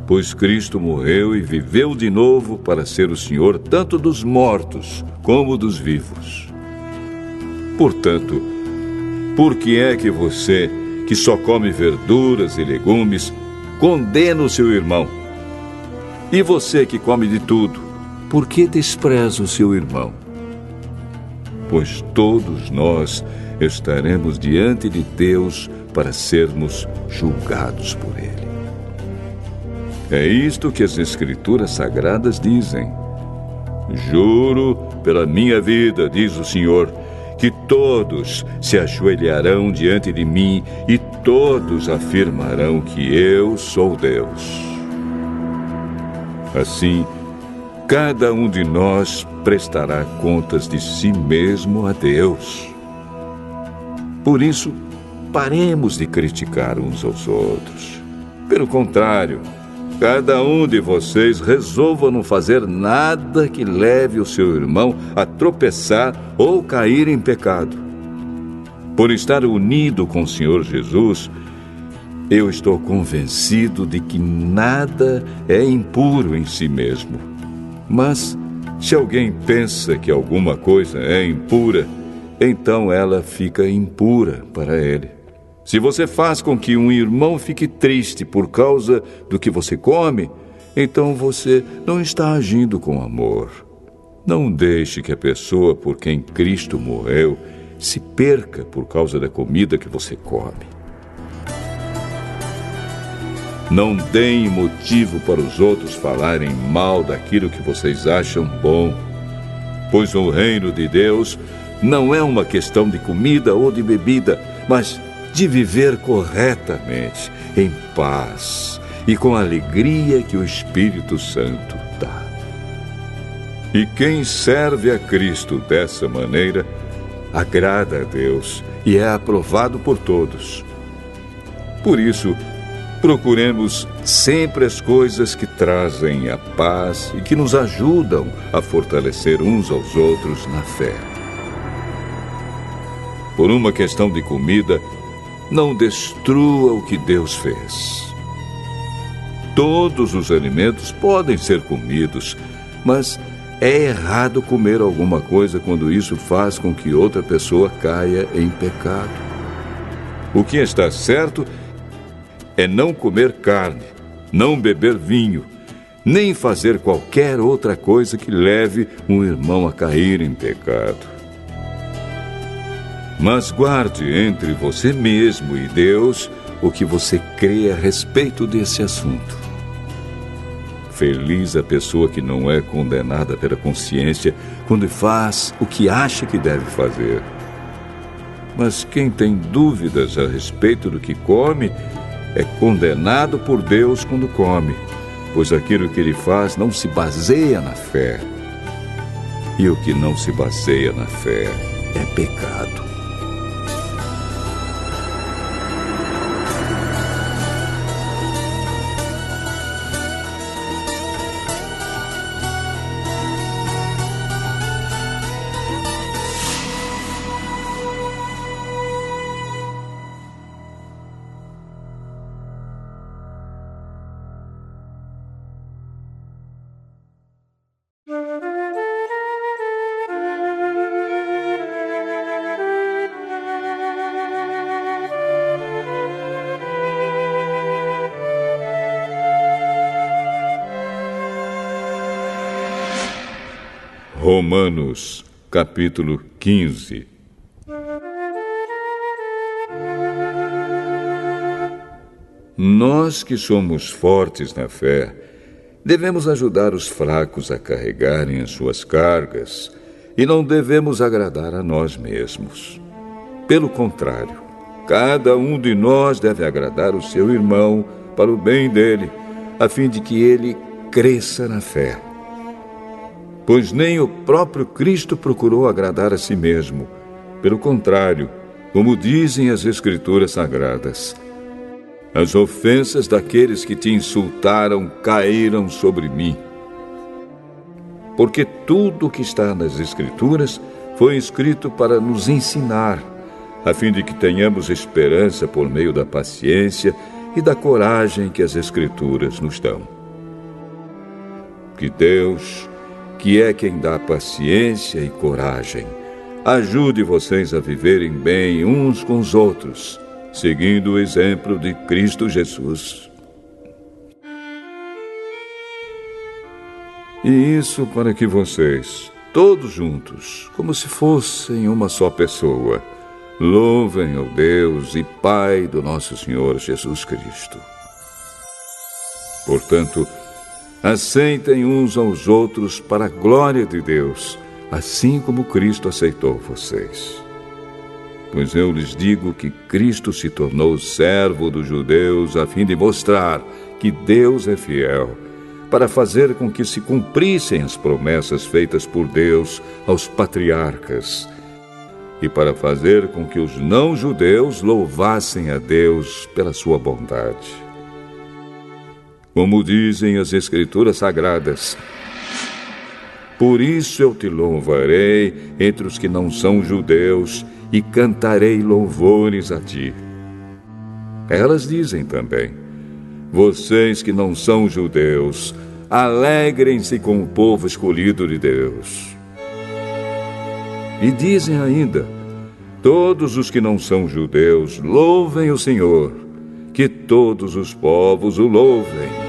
Speaker 1: Pois Cristo morreu e viveu de novo para ser o Senhor tanto dos mortos como dos vivos. Portanto, por que é que você, que só come verduras e legumes, condena o seu irmão? E você que come de tudo, por que despreza o seu irmão? Pois todos nós estaremos diante de Deus para sermos julgados por Ele. É isto que as Escrituras Sagradas dizem. Juro pela minha vida, diz o Senhor, que todos se ajoelharão diante de mim e todos afirmarão que eu sou Deus. Assim, cada um de nós prestará contas de si mesmo a Deus. Por isso, paremos de criticar uns aos outros. Pelo contrário, cada um de vocês resolva não fazer nada que leve o seu irmão a tropeçar ou cair em pecado. Por estar unido com o Senhor Jesus, eu estou convencido de que nada é impuro em si mesmo. Mas, se alguém pensa que alguma coisa é impura, então ela fica impura para ele. Se você faz com que um irmão fique triste por causa do que você come, então você não está agindo com amor. Não deixe que a pessoa por quem Cristo morreu se perca por causa da comida que você come. Não deem motivo para os outros falarem mal daquilo que vocês acham bom, pois o reino de Deus não é uma questão de comida ou de bebida, mas de viver corretamente, em paz e com a alegria que o Espírito Santo dá. E quem serve a Cristo dessa maneira, agrada a Deus e é aprovado por todos. Por isso, procuremos sempre as coisas que trazem a paz e que nos ajudam a fortalecer uns aos outros na fé. Por uma questão de comida, não destrua o que Deus fez. Todos os alimentos podem ser comidos, mas é errado comer alguma coisa quando isso faz com que outra pessoa caia em pecado. O que está certo é não comer carne, não beber vinho, nem fazer qualquer outra coisa que leve um irmão a cair em pecado. Mas guarde entre você mesmo e Deus o que você crê a respeito desse assunto. Feliz a pessoa que não é condenada pela consciência quando faz o que acha que deve fazer. Mas quem tem dúvidas a respeito do que come é condenado por Deus quando come, pois aquilo que ele faz não se baseia na fé. E o que não se baseia na fé é pecado. Romanos, capítulo 15. Nós que somos fortes na fé, devemos ajudar os fracos a carregarem as suas cargas e não devemos agradar a nós mesmos. Pelo contrário, cada um de nós deve agradar o seu irmão para o bem dele, a fim de que ele cresça na fé. Pois nem o próprio Cristo procurou agradar a si mesmo. Pelo contrário, como dizem as Escrituras Sagradas, as ofensas daqueles que te insultaram caíram sobre mim. Porque tudo o que está nas Escrituras foi escrito para nos ensinar, a fim de que tenhamos esperança por meio da paciência e da coragem que as Escrituras nos dão. Que Deus, que é quem dá paciência e coragem, ajude vocês a viverem bem uns com os outros, seguindo o exemplo de Cristo Jesus. E isso para que vocês, todos juntos, como se fossem uma só pessoa, louvem ao Deus e Pai do nosso Senhor Jesus Cristo. Portanto, aceitem uns aos outros para a glória de Deus, assim como Cristo aceitou vocês. Pois eu lhes digo que Cristo se tornou servo dos judeus a fim de mostrar que Deus é fiel, para fazer com que se cumprissem as promessas feitas por Deus aos patriarcas, e para fazer com que os não-judeus louvassem a Deus pela sua bondade. Como dizem as Escrituras Sagradas, por isso eu te louvarei entre os que não são judeus e cantarei louvores a ti. Elas dizem também, vocês que não são judeus, alegrem-se com o povo escolhido de Deus. E dizem ainda, todos os que não são judeus, louvem o Senhor, que todos os povos o louvem.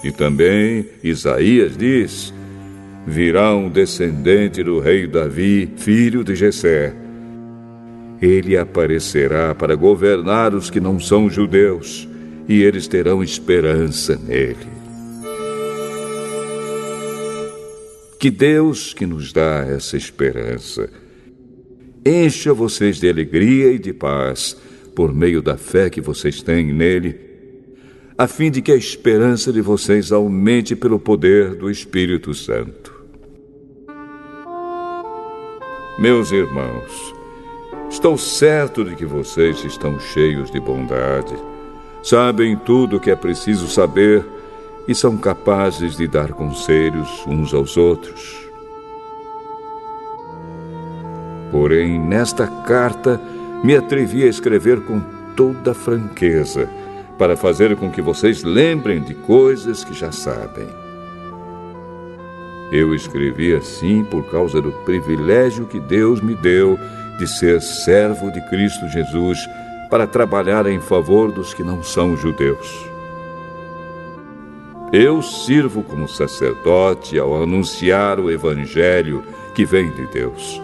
Speaker 1: E também Isaías diz, virá um descendente do rei Davi, filho de Jessé. Ele aparecerá para governar os que não são judeus, e eles terão esperança nele. Que Deus, que nos dá essa esperança, encha vocês de alegria e de paz, por meio da fé que vocês têm nele, a fim de que a esperança de vocês aumente pelo poder do Espírito Santo. Meus irmãos, estou certo de que vocês estão cheios de bondade, sabem tudo o que é preciso saber e são capazes de dar conselhos uns aos outros. Porém, nesta carta, me atrevi a escrever com toda franqueza, para fazer com que vocês lembrem de coisas que já sabem. Eu escrevi assim por causa do privilégio que Deus me deu de ser servo de Cristo Jesus para trabalhar em favor dos que não são judeus. Eu sirvo como sacerdote ao anunciar o Evangelho que vem de Deus.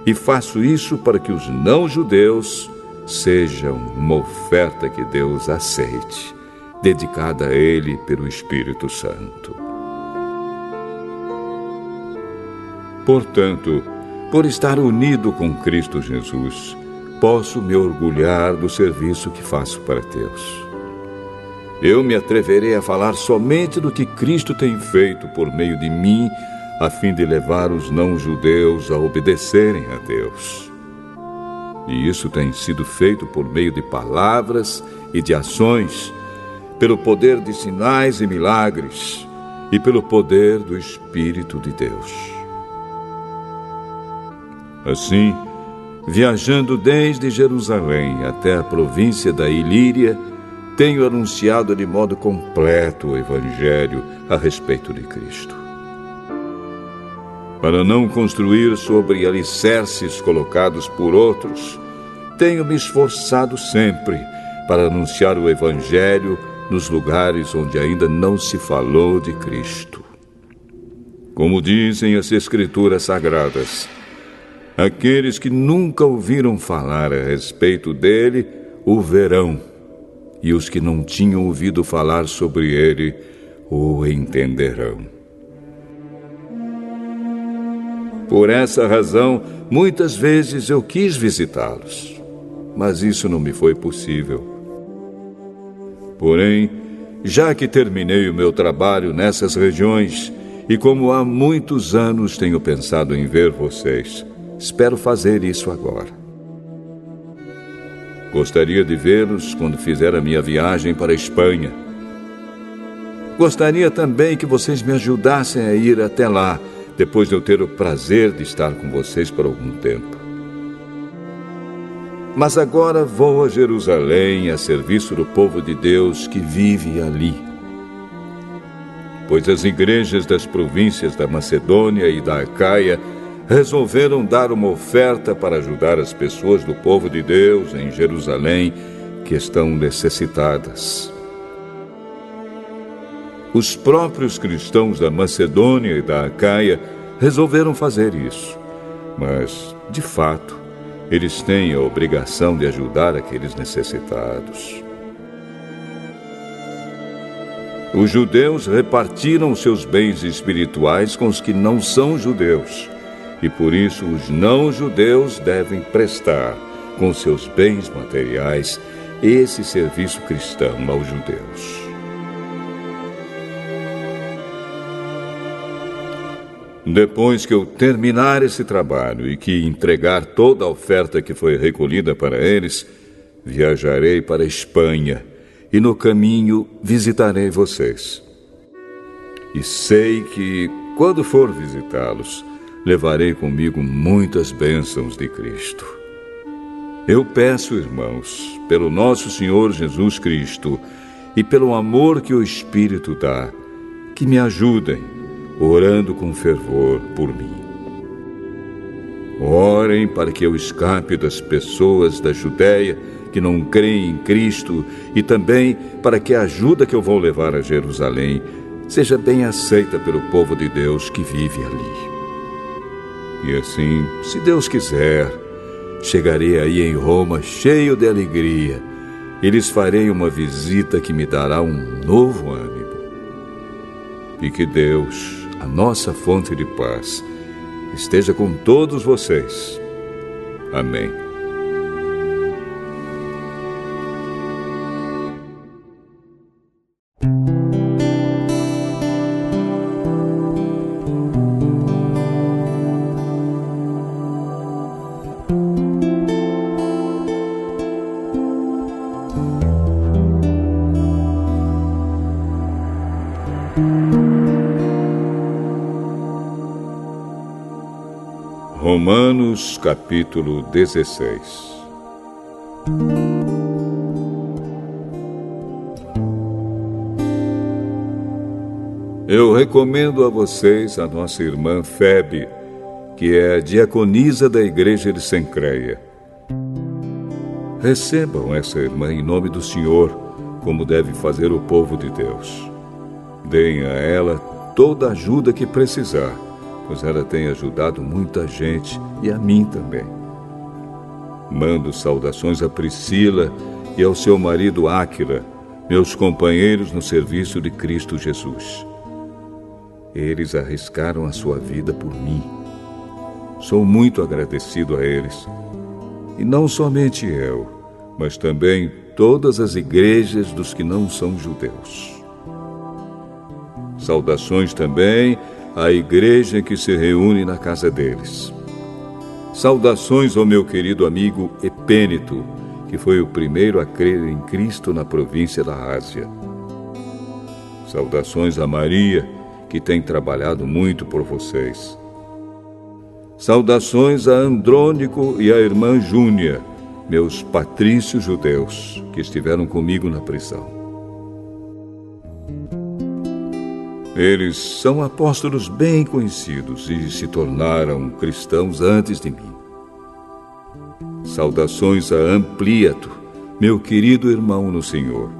Speaker 1: E faço isso para que os não-judeus sejam uma oferta que Deus aceite, dedicada a Ele pelo Espírito Santo. Portanto, por estar unido com Cristo Jesus, posso me orgulhar do serviço que faço para Deus. Eu me atreverei a falar somente do que Cristo tem feito por meio de mim, a fim de levar os não-judeus a obedecerem a Deus. E isso tem sido feito por meio de palavras e de ações, pelo poder de sinais e milagres e pelo poder do Espírito de Deus. Assim, viajando desde Jerusalém até a província da Ilíria, tenho anunciado de modo completo o Evangelho a respeito de Cristo. Para não construir sobre alicerces colocados por outros, tenho me esforçado sempre para anunciar o Evangelho nos lugares onde ainda não se falou de Cristo. Como dizem as Escrituras Sagradas, aqueles que nunca ouviram falar a respeito dele o verão, e os que não tinham ouvido falar sobre ele o entenderão. Por essa razão, muitas vezes eu quis visitá-los, mas isso não me foi possível. Porém, já que terminei o meu trabalho nessas regiões, e como há muitos anos tenho pensado em ver vocês, espero fazer isso agora. Gostaria de vê-los quando fizer a minha viagem para a Espanha. Gostaria também que vocês me ajudassem a ir até lá, depois de eu ter o prazer de estar com vocês por algum tempo. Mas agora vou a Jerusalém a serviço do povo de Deus que vive ali. Pois as igrejas das províncias da Macedônia e da Acaia resolveram dar uma oferta para ajudar as pessoas do povo de Deus em Jerusalém que estão necessitadas. Os próprios cristãos da Macedônia e da Acaia resolveram fazer isso, mas, de fato, eles têm a obrigação de ajudar aqueles necessitados. Os judeus repartiram seus bens espirituais com os que não são judeus, e por isso os não-judeus devem prestar, com seus bens materiais, esse serviço cristão aos judeus. Depois que eu terminar esse trabalho e que entregar toda a oferta que foi recolhida para eles, viajarei para a Espanha e no caminho visitarei vocês. E sei que, quando for visitá-los, levarei comigo muitas bênçãos de Cristo. Eu peço, irmãos, pelo nosso Senhor Jesus Cristo e pelo amor que o Espírito dá, que me ajudem, orando com fervor por mim. Orem para que eu escape das pessoas da Judéia que não creem em Cristo e também para que a ajuda que eu vou levar a Jerusalém seja bem aceita pelo povo de Deus que vive ali. E assim, se Deus quiser, chegarei aí em Roma cheio de alegria e lhes farei uma visita que me dará um novo ânimo. E que Deus, a nossa fonte de paz, esteja com todos vocês. Amém. Romanos capítulo 16. Eu recomendo a vocês a nossa irmã Febe, que é a diaconisa da igreja de Cencreia. Recebam essa irmã em nome do Senhor, como deve fazer o povo de Deus. Deem a ela toda a ajuda que precisar, pois ela tem ajudado muita gente e a mim também. Mando saudações a Priscila e ao seu marido Áquila, meus companheiros no serviço de Cristo Jesus. Eles arriscaram a sua vida por mim. Sou muito agradecido a eles. E não somente eu, mas também todas as igrejas dos que não são judeus. Saudações também à igreja que se reúne na casa deles. Saudações ao meu querido amigo Epêneto, que foi o primeiro a crer em Cristo na província da Ásia. Saudações a Maria, que tem trabalhado muito por vocês. Saudações a Andrônico e a irmã Júnia, meus patrícios judeus, que estiveram comigo na prisão. Eles são apóstolos bem conhecidos e se tornaram cristãos antes de mim. Saudações a Ampliato, meu querido irmão no Senhor,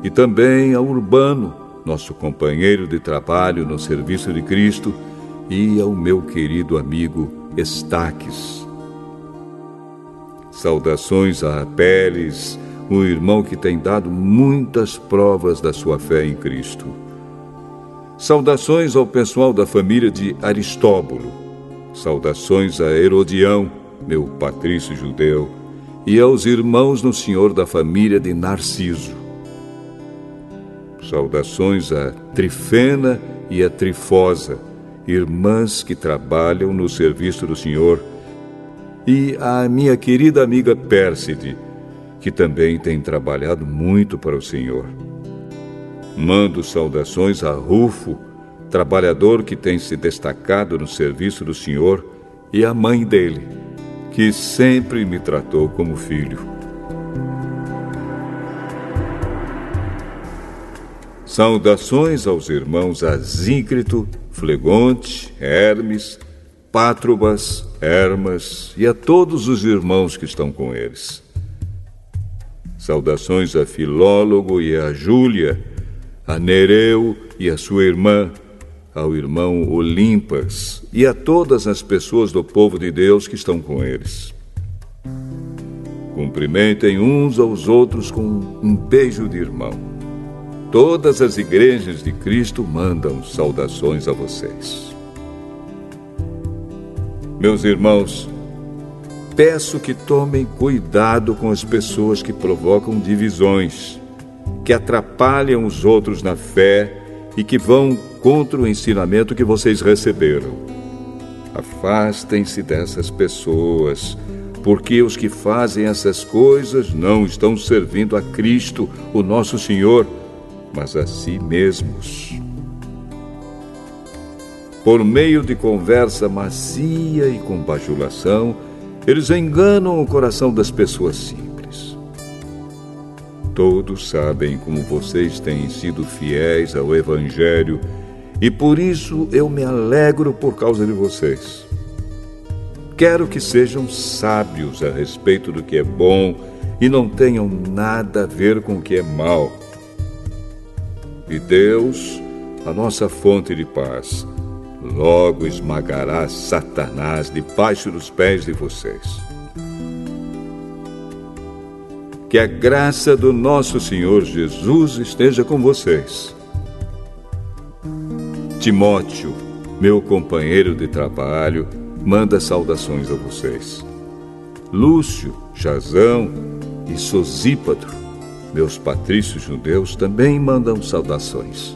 Speaker 1: e também a Urbano, nosso companheiro de trabalho no serviço de Cristo, e ao meu querido amigo Estaques. Saudações a Apeles, o irmão que tem dado muitas provas da sua fé em Cristo. Saudações ao pessoal da família de Aristóbulo. Saudações a Herodião, meu patrício judeu, e aos irmãos no Senhor da família de Narciso. Saudações a Trifena e a Trifosa, irmãs que trabalham no serviço do Senhor, e a minha querida amiga Pérside, que também tem trabalhado muito para o Senhor. Mando saudações a Rufo, trabalhador que tem se destacado no serviço do Senhor, e a mãe dele, que sempre me tratou como filho. Saudações aos irmãos Asíncrito, Flegonte, Hermes, Pátrobas, Hermas e a todos os irmãos que estão com eles. Saudações a Filólogo e a Júlia, a Nereu e a sua irmã, ao irmão Olimpas e a todas as pessoas do povo de Deus que estão com eles. Cumprimentem uns aos outros com um beijo de irmão. Todas as igrejas de Cristo mandam saudações a vocês. Meus irmãos, peço que tomem cuidado com as pessoas que provocam divisões, que atrapalham os outros na fé e que vão contra o ensinamento que vocês receberam. Afastem-se dessas pessoas, porque os que fazem essas coisas não estão servindo a Cristo, o nosso Senhor, mas a si mesmos. Por meio de conversa macia e com bajulação, eles enganam o coração das pessoas simples. Todos sabem como vocês têm sido fiéis ao Evangelho e por isso eu me alegro por causa de vocês. Quero que sejam sábios a respeito do que é bom e não tenham nada a ver com o que é mal. E Deus, a nossa fonte de paz, logo esmagará Satanás debaixo dos pés de vocês. Que a graça do nosso Senhor Jesus esteja com vocês. Timóteo, meu companheiro de trabalho, manda saudações a vocês. Lúcio, Jasão e Sosípatro, meus patrícios judeus, também mandam saudações.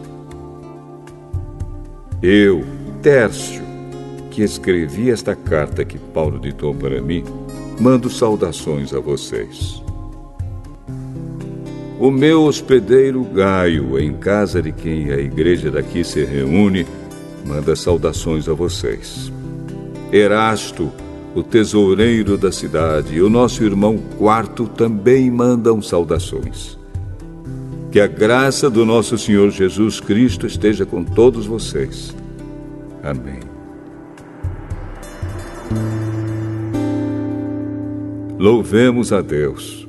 Speaker 1: Eu, Tércio, que escrevi esta carta que Paulo ditou para mim, mando saudações a vocês. O meu hospedeiro Gaio, em casa de quem a igreja daqui se reúne, manda saudações a vocês. Erasto, o tesoureiro da cidade, e o nosso irmão Quarto também mandam saudações. Que a graça do nosso Senhor Jesus Cristo esteja com todos vocês. Amém. Louvemos a Deus,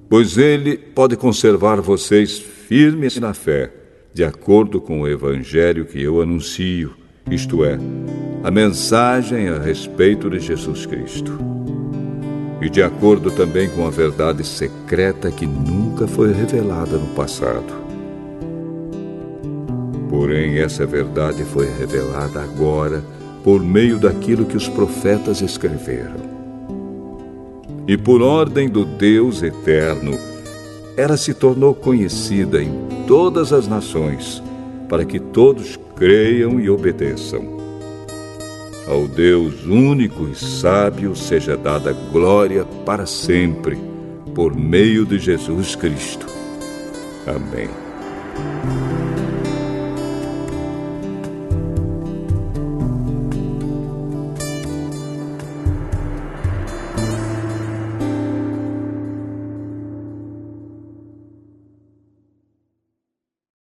Speaker 1: pois Ele pode conservar vocês firmes na fé, de acordo com o Evangelho que eu anuncio, isto é, a mensagem a respeito de Jesus Cristo. E de acordo também com a verdade secreta que nunca foi revelada no passado. Porém, essa verdade foi revelada agora por meio daquilo que os profetas escreveram. E por ordem do Deus eterno, ela se tornou conhecida em todas as nações, para que todos creiam e obedeçam. Ao Deus único e sábio seja dada glória para sempre, por meio de Jesus Cristo. Amém.